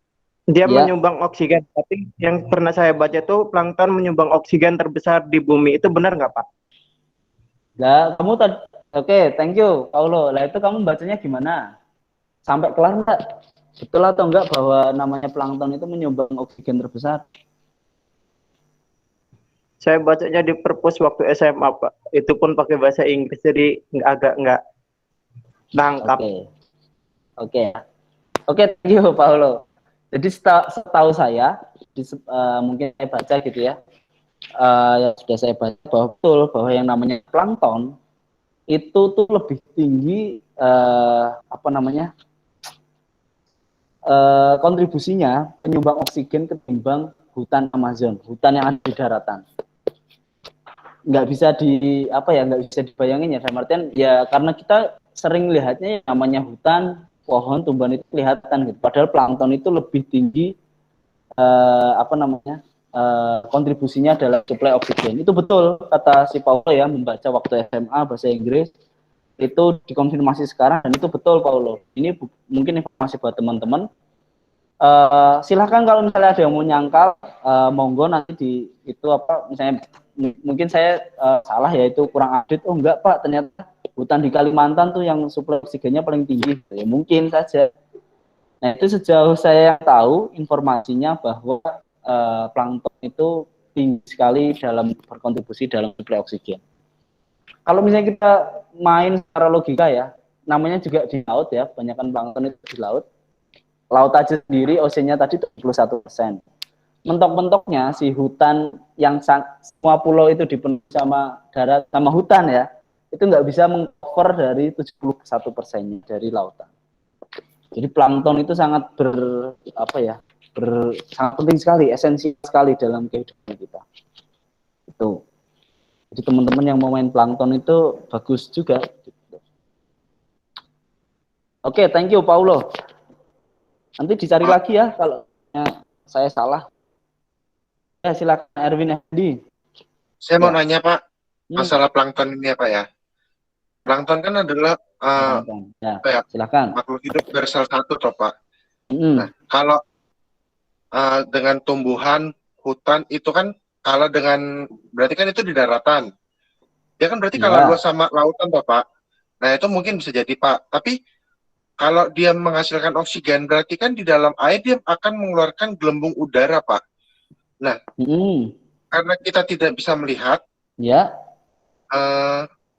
dia menyumbang oksigen, tapi yang pernah saya baca tuh plankton menyumbang oksigen terbesar di bumi, itu benar nggak Pak? Nah, kamu tadi, oke, thank you Paulo. Lah itu kamu bacanya gimana? Sampai kelar nggak? Betul atau enggak bahwa namanya plankton itu menyumbang oksigen terbesar? Saya bacanya di perpus waktu SMA Pak. Itu pun pakai bahasa Inggris, jadi agak nggak nangkap. Oke, thank you Paulo. Jadi setahu saya, mungkin saya baca gitu ya, sudah saya baca bahwa betul bahwa yang namanya plankton itu tuh lebih tinggi kontribusinya penyumbang oksigen ketimbang hutan Amazon, hutan yang ada di daratan. Nggak bisa dibayangin ya, dalam artian ya karena kita sering lihatnya namanya hutan, pohon, tumbuhan itu kelihatan gitu. Padahal plankton itu lebih tinggi kontribusinya dalam suplai oksigen. Itu betul kata si Paulo ya, membaca waktu SMA bahasa Inggris itu dikonfirmasi sekarang dan itu betul Paulo. Ini mungkin informasi buat teman-teman. Silahkan kalau misalnya ada yang mau nyangkal, monggo nanti misalnya mungkin saya salah ya, itu kurang update. Oh enggak Pak, ternyata hutan di Kalimantan tuh yang suplai oksigennya paling tinggi. Ya mungkin saja. Nah itu sejauh saya tahu informasinya bahwa plankton itu tinggi sekali dalam berkontribusi dalam suplai oksigen. Kalau misalnya kita main secara logika ya, namanya juga di laut ya, kebanyakan plankton itu di laut. Laut aja sendiri oceannya tadi 71%. Mentok-mentoknya si hutan yang semua pulau itu dipenuhi sama darat sama hutan ya, itu nggak bisa meng-cover dari 71%-nya dari lautan. Jadi plankton itu sangat sangat penting sekali, esensial sekali dalam kehidupan kita. Itu. Jadi teman-teman yang mau main plankton itu bagus juga. Oke, thank you Paulo. Nanti dicari lagi ya kalau saya salah. Ya silakan Erwin Hadi. Saya mau nanya Pak, masalah plankton ini ya Pak ya. Plankton kan adalah silakan. Makhluk hidup dari salah satu toh Pak. Nah, kalau dengan tumbuhan, hutan itu kan kalah dengan, berarti kan itu di daratan. Dia kan berarti kalah luas sama lautan toh Pak. Nah itu mungkin bisa jadi Pak. Tapi kalau dia menghasilkan oksigen, berarti kan di dalam air dia akan mengeluarkan gelembung udara Pak. Nah, karena kita tidak bisa melihat, ya,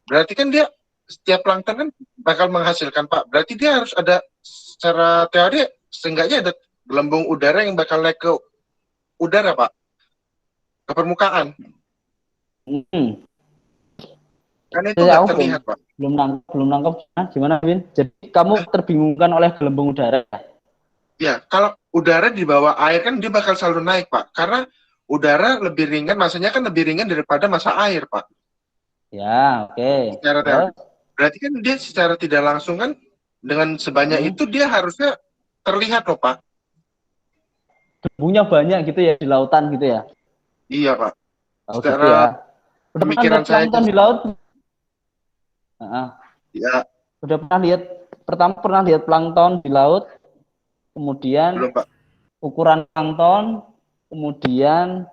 berarti kan dia setiap plankton kan bakal menghasilkan, Pak. Berarti dia harus ada secara teori seenggaknya ada gelembung udara yang bakal naik ke udara, Pak, ke permukaan. Karena itu nggak terlihat, Pak. Belum nangkep. Nah, gimana, Win? Jadi kamu terbingungkan oleh gelembung udara? Ya, kalau udara di bawah air kan dia bakal selalu naik, Pak. Karena udara lebih ringan, masanya kan lebih ringan daripada massa air, Pak. Ya, oke. Secara teori. Berarti kan dia secara tidak langsung kan dengan sebanyak itu dia harusnya terlihat loh, Pak. Gelembungnya banyak gitu ya di lautan gitu ya? Iya, Pak. Oh, secara gitu ya. Udah pemikiran pernah lihat plankton di laut? Ya. Udah pernah lihat, pertama pernah lihat plankton di laut, kemudian belum, Pak. Ukuran plankton, kemudian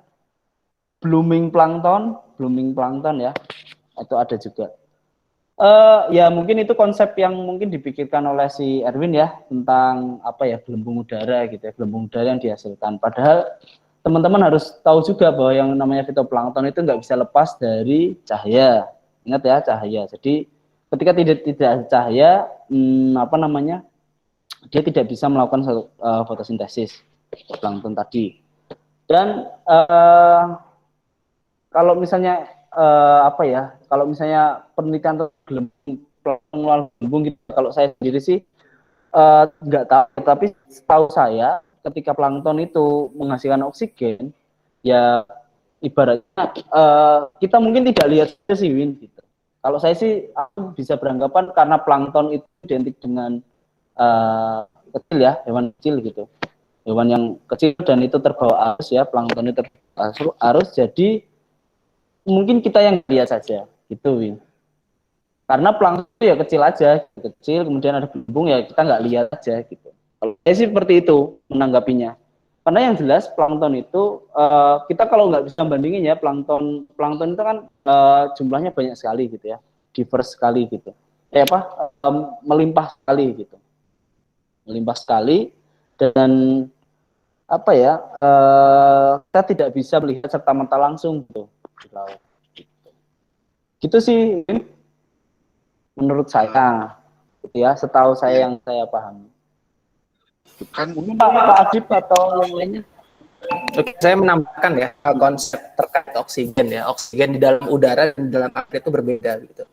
blooming plankton ya, itu ada juga. Ya mungkin itu konsep yang mungkin dipikirkan oleh si Erwin ya, tentang apa ya, gelembung udara gitu ya, gelembung udara yang dihasilkan. Padahal teman-teman harus tahu juga bahwa yang namanya fitoplankton itu nggak bisa lepas dari cahaya. Ingat ya, cahaya. Jadi ketika tidak ada cahaya, dia tidak bisa melakukan fotosintesis plankton tadi. Dan kalau misalnya kalau misalnya penelitian gelembung gitu, kalau saya sendiri sih nggak tahu, tapi setahu saya ketika plankton itu menghasilkan oksigen, ya ibaratnya kita mungkin tidak lihat sih, Win, gitu. Kalau saya sih, aku bisa beranggapan karena plankton itu identik dengan kecil ya, hewan kecil gitu, hewan yang kecil dan itu terbawa arus ya, plankton itu terbawa arus, jadi mungkin kita yang lihat saja gitu, Win. Karena plankton itu ya kecil aja, kecil, kemudian ada gelembung ya kita nggak lihat aja gitu. Kalau saya sih seperti itu menanggapinya. Karena yang jelas plankton itu kita kalau nggak bisa bandingin ya, plankton itu kan jumlahnya banyak sekali gitu ya, diverse sekali gitu. Melimpah sekali gitu. Melimpah sekali, dan apa ya, kita tidak bisa melihat serta-merta langsung gitu di laut. Gitu sih menurut saya, gitu ya, setahu saya yang saya pahami. Kan Pak Adib atau yang lainnya? Oke, saya menambahkan ya konsep terkait oksigen ya. Oksigen di dalam udara dan di dalam air itu berbeda gitu.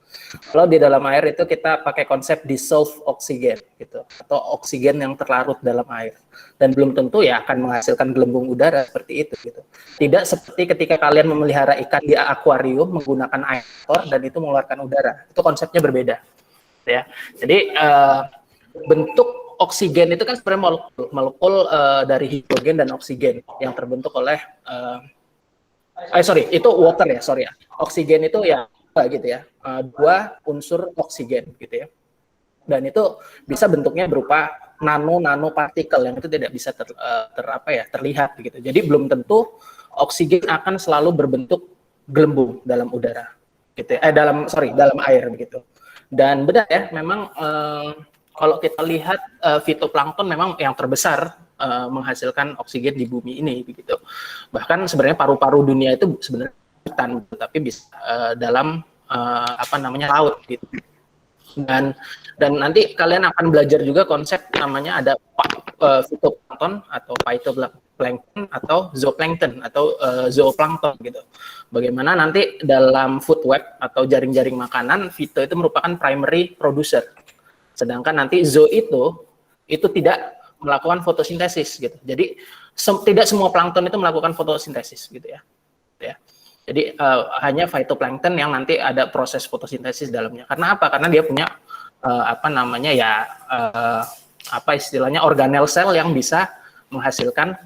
Kalau di dalam air itu kita pakai konsep dissolved oksigen gitu, atau oksigen yang terlarut dalam air, dan belum tentu ya akan menghasilkan gelembung udara seperti itu gitu. Tidak seperti ketika kalian memelihara ikan di akuarium menggunakan air kotor dan itu mengeluarkan udara. Itu konsepnya berbeda ya. Jadi bentuk oksigen itu kan sebenarnya molekul dari hidrogen dan oksigen yang terbentuk oleh itu water ya, oksigen itu ya gitu ya, dua unsur oksigen gitu ya, dan itu bisa bentuknya berupa nano partikel yang itu tidak bisa terlihat gitu. Jadi belum tentu oksigen akan selalu berbentuk gelembung dalam udara gitu ya, dalam air begitu. Dan benar ya, memang kalau kita lihat fitoplankton memang yang terbesar menghasilkan oksigen di bumi ini begitu. Bahkan sebenarnya paru-paru dunia itu sebenarnya hutan, tapi bisa dalam laut gitu. Dan nanti kalian akan belajar juga konsep namanya ada fitoplankton atau phytoplankton atau zooplankton atau zooplankton gitu. Bagaimana nanti dalam food web atau jaring-jaring makanan, fito itu merupakan primary producer. Sedangkan nanti zoo itu tidak melakukan fotosintesis gitu. Jadi tidak semua plankton itu melakukan fotosintesis gitu ya. Jadi hanya phytoplankton yang nanti ada proses fotosintesis dalamnya. Karena apa? Karena dia punya istilahnya organel sel yang bisa menghasilkan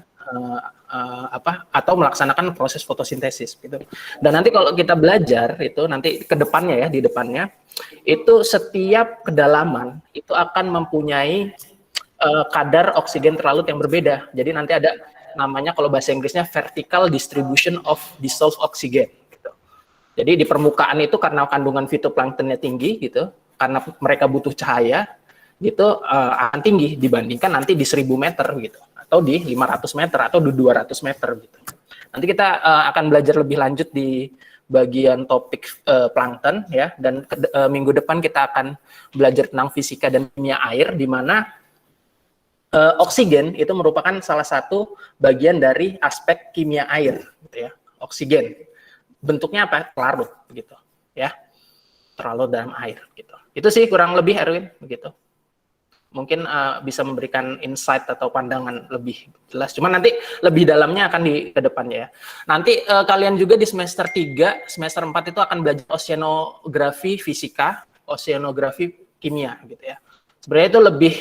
atau melaksanakan proses fotosintesis gitu. Dan nanti kalau kita belajar itu nanti ke depannya ya, di depannya itu setiap kedalaman itu akan mempunyai kadar oksigen terlarut yang berbeda. Jadi nanti ada namanya kalau bahasa Inggrisnya vertical distribution of dissolved oxygen gitu. Jadi di permukaan itu karena kandungan fitoplanktonnya tinggi gitu, karena mereka butuh cahaya gitu, akan tinggi dibandingkan nanti di 1000 meter gitu, atau di 500 meter atau di 200 meter gitu. Nanti kita akan belajar lebih lanjut di bagian topik plankton ya, dan minggu depan kita akan belajar tentang fisika dan kimia air, di mana oksigen itu merupakan salah satu bagian dari aspek kimia air, gitu ya. Oksigen bentuknya apa? Larut, begitu ya, terlarut dalam air, gitu. Itu sih kurang lebih Erwin, begitu. Mungkin bisa memberikan insight atau pandangan lebih jelas. Cuman nanti lebih dalamnya akan di ke depannya ya. Nanti kalian juga di semester 3, semester 4 itu akan belajar oceanografi fisika, oceanografi kimia gitu ya. Sebenarnya itu lebih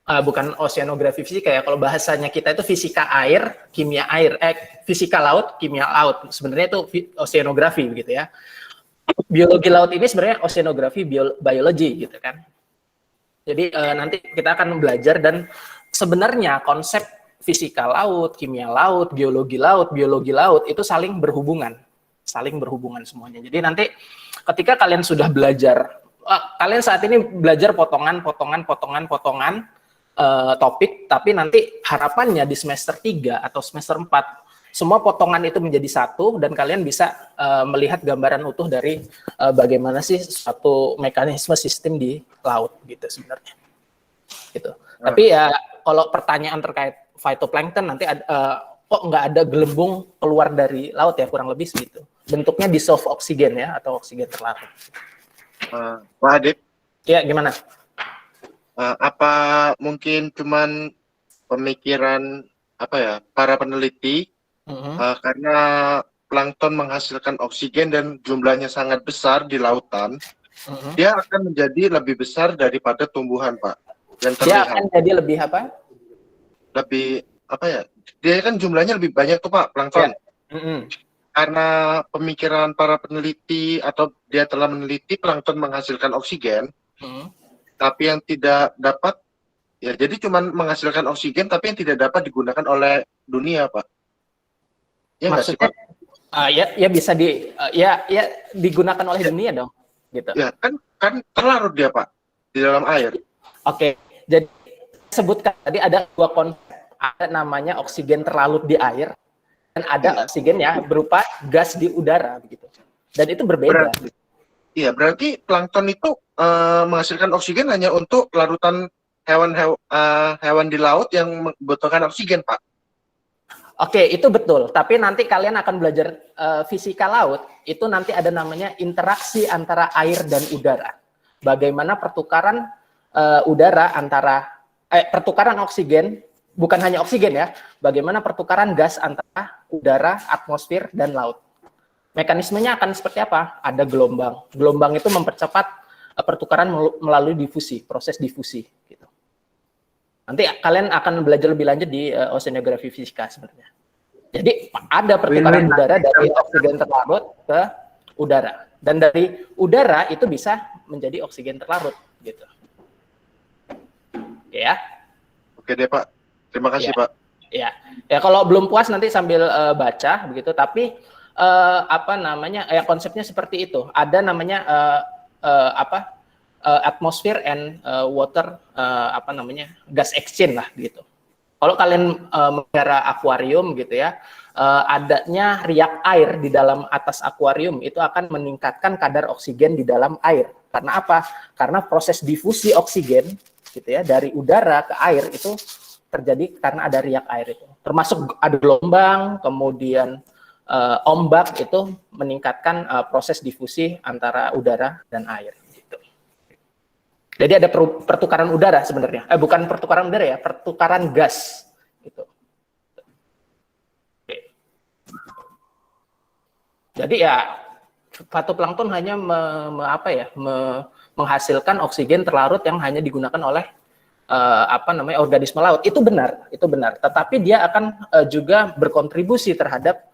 bukan oceanografi fisika ya. Kalau bahasanya kita itu fisika air, kimia air, fisika laut, kimia laut. Sebenarnya itu oceanografi begitu ya. Biologi laut ini sebenarnya oceanografi biologi gitu kan. Jadi nanti kita akan belajar, dan sebenarnya konsep fisika laut, kimia laut, biologi laut itu saling berhubungan semuanya. Jadi nanti ketika kalian sudah belajar, kalian saat ini belajar potongan topik, tapi nanti harapannya di semester 3 atau semester 4 semua potongan itu menjadi satu, dan kalian bisa melihat gambaran utuh dari bagaimana sih suatu mekanisme sistem di laut gitu sebenarnya. Gitu. Tapi ya kalau pertanyaan terkait phytoplankton nanti kok nggak ada gelembung keluar dari laut ya, kurang lebih segitu. Bentuknya dissolved oksigen ya, atau oksigen terlarut. Pak Adip. Ya, gimana? Apa mungkin cuman pemikiran para peneliti? Karena plankton menghasilkan oksigen dan jumlahnya sangat besar di lautan, dia akan menjadi lebih besar daripada tumbuhan, Pak. Yang terlihat. Dia akan jadi lebih apa? Lebih dia kan jumlahnya lebih banyak tuh, Pak, plankton. Ya. Karena pemikiran para peneliti atau dia telah meneliti plankton menghasilkan oksigen, tapi yang tidak dapat, ya jadi cuman menghasilkan oksigen tapi yang tidak dapat digunakan oleh dunia, Pak. Ya, maksudnya ya bisa digunakan oleh dunia dong, gitu. Ya kan terlarut dia, Pak, di dalam air. Oke, jadi sebutkan tadi ada dua konsep, ada namanya oksigen terlarut di air, dan ada oksigen ya berupa gas di udara begitu. Dan itu berbeda. Berarti plankton itu menghasilkan oksigen hanya untuk larutan hewan di laut yang membutuhkan oksigen, Pak. Oke, itu betul. Tapi nanti kalian akan belajar fisika laut, itu nanti ada namanya interaksi antara air dan udara. Bagaimana pertukaran udara antara pertukaran oksigen, bukan hanya oksigen ya, bagaimana pertukaran gas antara udara, atmosfer, dan laut. Mekanismenya akan seperti apa? Ada gelombang. Gelombang itu mempercepat pertukaran melalui difusi, proses difusi. Gitu. Nanti kalian akan belajar lebih lanjut di oceanografi fisika sebenarnya. Jadi ada pertukaran udara dari oksigen terlarut ke udara, dan dari udara itu bisa menjadi oksigen terlarut, gitu. Oke ya? Oke deh, Pak. Terima kasih, Pak. Ya, kalau belum puas nanti sambil baca begitu. Tapi konsepnya seperti itu. Ada namanya atmosphere and water gas exchange lah gitu. Kalau kalian melihara akuarium gitu ya, adanya riak air di dalam atas akuarium itu akan meningkatkan kadar oksigen di dalam air. Karena apa? Karena proses difusi oksigen gitu ya dari udara ke air itu terjadi karena ada riak air itu. Termasuk ada gelombang, kemudian ombak itu meningkatkan proses difusi antara udara dan air. Jadi ada pertukaran udara sebenarnya. Bukan pertukaran udara ya, pertukaran gas. Gitu. Oke. Jadi ya, fitoplankton hanya menghasilkan oksigen terlarut yang hanya digunakan oleh organisme laut. Itu benar. Tetapi dia akan juga berkontribusi terhadap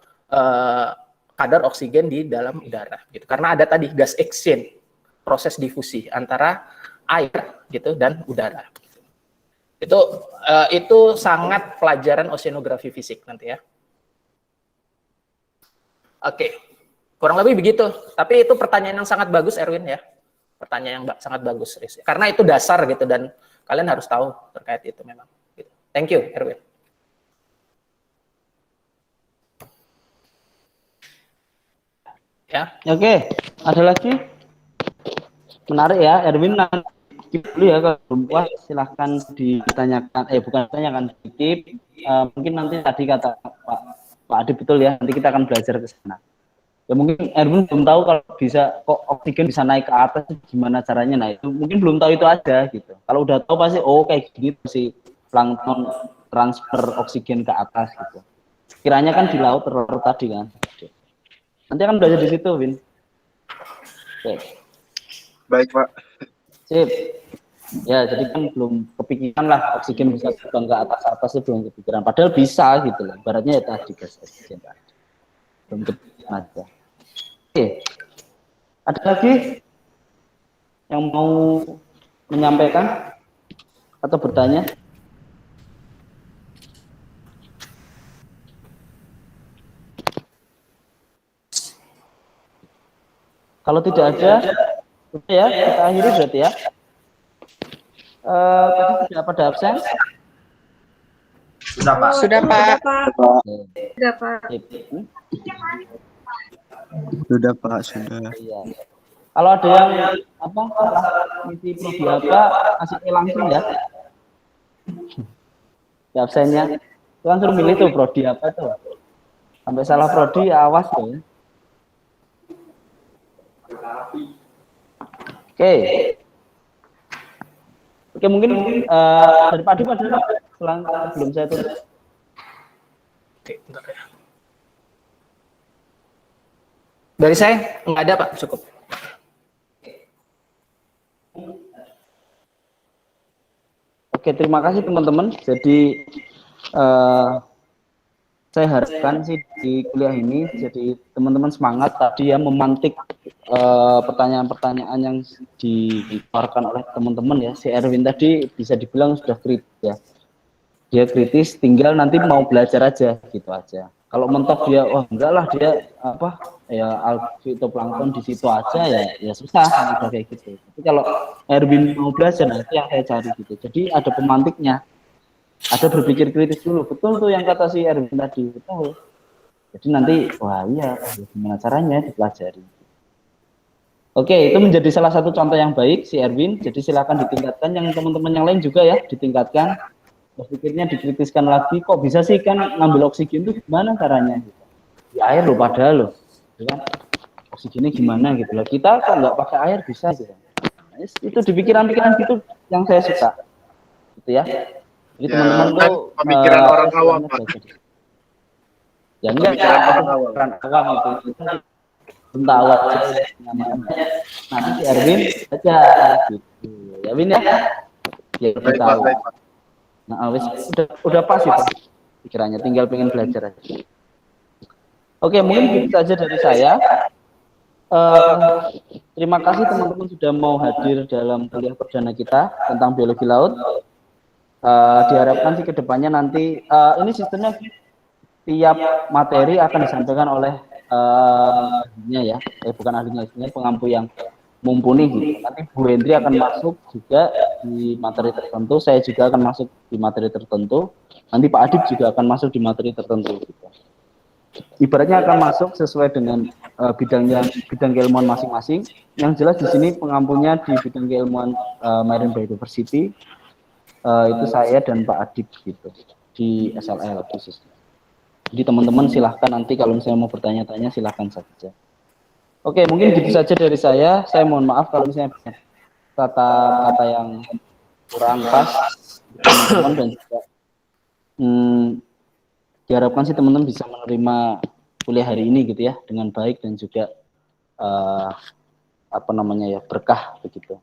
kadar oksigen di dalam udara. Gitu. Karena ada tadi gas exchange, proses difusi antara air gitu dan udara. Itu sangat pelajaran oceanografi fisik nanti ya. Oke, kurang lebih begitu. Tapi itu pertanyaan yang sangat bagus, Erwin ya. Pertanyaan yang sangat bagus, karena itu dasar gitu, dan kalian harus tahu terkait itu memang. Gitu. Thank you, Erwin. Ya. Oke, ada lagi? Menarik ya, Erwin nanti dulu ya, kalau belum puas silahkan ditanyakan, bukan ditanyakan, dititip. Mungkin nanti tadi kata Pak Adi betul ya, nanti kita akan belajar ke sana. Ya mungkin Erwin belum tahu kalau bisa kok oksigen bisa naik ke atas gimana caranya. Nah itu mungkin belum tahu itu aja gitu. Kalau udah tahu pasti kayak gini sih plankton transfer oksigen ke atas gitu. Kiranya kan di laut telur tadi kan. Nanti akan belajar di situ, Win. Oke. Baik, Pak. Sip. Ya, jadi kan belum kepikiran lah oksigen bisa terbang ke atas itu belum kepikiran. Padahal bisa gitu loh. Ibaratnya ya tadi gas oksigen tadi. Belum kepikiran aja. Oke. Ada lagi yang mau menyampaikan atau bertanya? Kalau tidak ada, ya kita akhiri berarti ya. Tadi tidak pada absen? Sudah, Pak. Sudah, Pak. Sudah, Pak. Sudah Pak, sudah. Iya. Kalau ada yang salah ngisi prodi apa, kasih langsung ya. Ya absennya. Tuan suruh milih tuh prodi apa tuh. Sampai salah prodi ya awas ya. Oke, mungkin dari Pak Adi belum saya tutup. Oke, bentar ya. Dari saya nggak ada Pak, cukup. Oke, terima kasih teman-teman. Jadi saya harapkan sih di kuliah ini jadi teman-teman semangat tadi ya memantik pertanyaan-pertanyaan yang dikeluarkan oleh teman-teman ya. Si Erwin tadi bisa dibilang sudah kritis ya. Dia kritis, tinggal nanti mau belajar aja gitu aja. Kalau mentok dia, enggak lah dia fitoplankton di situ aja ya susah kan kayak gitu. Tapi kalau Erwin mau belajar, nah itu yang saya cari gitu. Jadi ada pemantiknya. Ada berpikir kritis dulu, betul tuh yang kata si Erwin tadi, betul. Jadi nanti, gimana caranya dipelajari. Oke, itu menjadi salah satu contoh yang baik si Erwin. Jadi silakan ditingkatkan, yang teman-teman yang lain juga ya ditingkatkan. Berpikirnya dikritiskan lagi, kok bisa sih kan ngambil oksigen itu gimana caranya? Di air loh padahal loh, kan? Oksigennya gimana gitu loh. Kita kok nggak pakai air bisa gitu. Nah, itu di pikiran-pikiran gitu yang saya suka, gitu ya. Jadi teman-teman tuh pemikiran orang awam, Pak. Ya enggak, orang awam itu belum tahu aja namanya. Nanti si Erwin aja gitu. Ya Win ya. Ya kita tahu. Nah, udah pas itu pikirannya, tinggal pengen belajar aja. Oke, mungkin gitu saja dari saya. Terima kasih teman-teman sudah mau hadir dalam kuliah perdana kita tentang biologi laut. Diharapkan sih kedepannya nanti ini sistemnya tiap materi akan disampaikan oleh ahlinya ya, bukan ahlinya, istilahnya pengampu yang mumpuni gitu. Nanti Bu Hendri akan masuk juga di materi tertentu, saya juga akan masuk di materi tertentu, nanti Pak Adib juga akan masuk di materi tertentu gitu. Ibaratnya akan masuk sesuai dengan bidang keilmuan masing-masing. Yang jelas di sini pengampunya di bidang keilmuan Marine Biodiversity itu saya dan Pak Adib gitu di SLL khususnya. Jadi teman-teman silahkan nanti kalau misalnya mau bertanya-tanya silahkan saja. Oke, mungkin gitu saja dari saya. Saya mohon maaf kalau misalnya kata-kata yang kurang pas teman-teman, dan juga diharapkan sih teman-teman bisa menerima kuliah hari ini gitu ya dengan baik dan juga berkah begitu.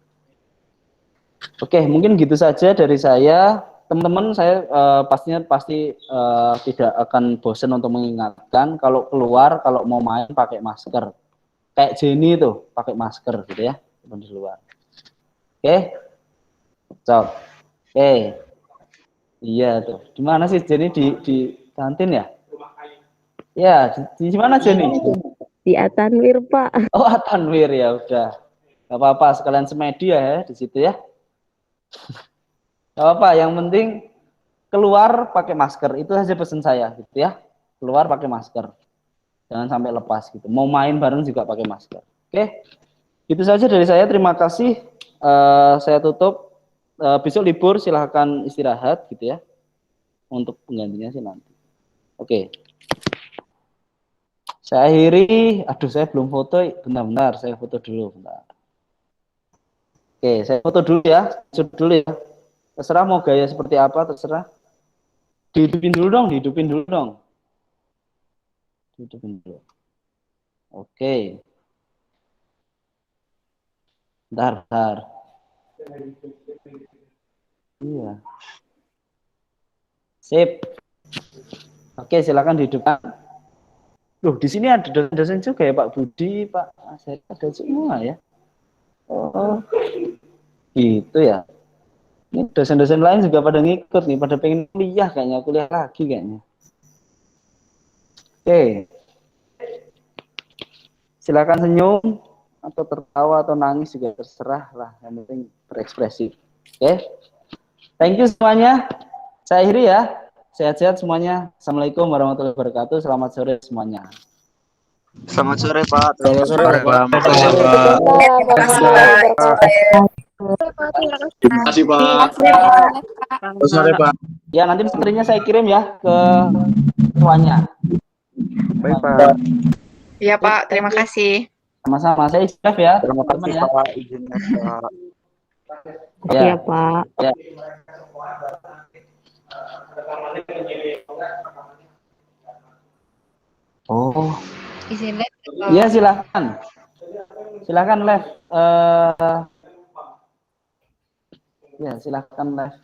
Oke, mungkin gitu saja dari saya. Teman-teman, saya pasti tidak akan bosan untuk mengingatkan kalau keluar, kalau mau main pakai masker. Kayak Jenny tuh pakai masker gitu ya di luar. Oke, oke, iya tuh. Di mana sih Jenny, di kantin ya? Ya, di mana Jenny? Di Atanwir Pak. Oh Atanwir ya udah. Gak apa-apa, sekalian semedi ya di situ ya. Gak apa-apa, yang penting keluar pakai masker, itu saja pesan saya gitu ya. Keluar pakai masker. Jangan sampai lepas gitu. Mau main bareng juga pakai masker. Oke. Itu saja dari saya. Terima kasih. Saya tutup. Besok libur, silahkan istirahat gitu ya. Untuk penggantinya sih nanti. Oke. Saya akhiri. Aduh, saya belum foto. Bentar-bentar, saya foto dulu. Bentar. Oke, saya foto dulu ya. Shoot dulu ya. Terserah mau gaya seperti apa, terserah. Dihidupin dulu dong, dihidupin dulu dong. Hidupin dulu. Oke. Bentar. Iya. Sip. Oke, silakan dihidupkan. Loh, di sini ada dosen juga ya, Pak Budi, Pak Asep, ada semua ya. Oh, gitu ya. Ini dosen-dosen lain juga pada ngikut nih, pada pengen kuliah lagi kayaknya. Oke. Silakan senyum atau tertawa atau nangis juga terserah lah, yang penting berekspresi. Oke. Thank you semuanya. Saya akhiri ya. Sehat-sehat semuanya. Assalamualaikum warahmatullahi wabarakatuh. Selamat sore semuanya. Selamat sore Pak. Selamat sore Pak. Selamat Terima kasih Pak. Selamat sore Pak. Ya, nanti materinya saya kirim ya ke semuanya. Baik Pak. Iya Pak, terima kasih. Sama-sama. Saya Chef ya. Terima kasih teman-teman Pak. Izinnya Pak. Ya. Iya, Pak. Ya. Oh. Izinnya. Iya, silakan. Silakan live. Ya, silakan live.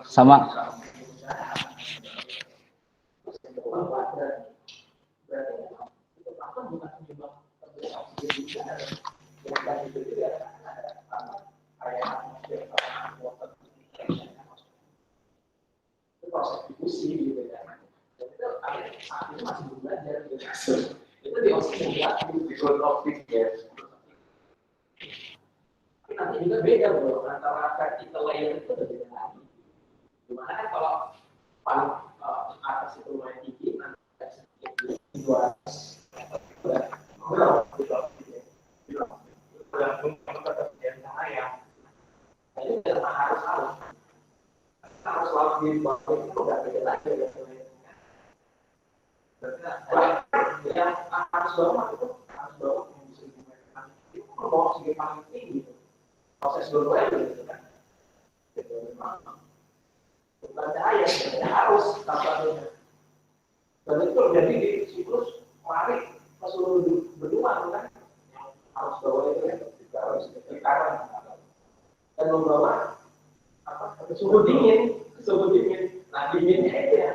Sama. Nanti juga beda bro, antara vertical layer itu udah beda lagi. Dimana kan kalau paling atas itu lumayan tinggi, nanti dua harus selalu di bawah itu udah beda lagi. Yang harus bawah itu mau oksigen paling tinggi proses global gitu kan. Bukan cahaya, harus tampaknya. Dan itu jadi di siklus lari ke seluruh benua kan. Yang harus bawa itu ya, harus lingkaran. Dan membawa suhu dingin. Nah dinginnya itu yang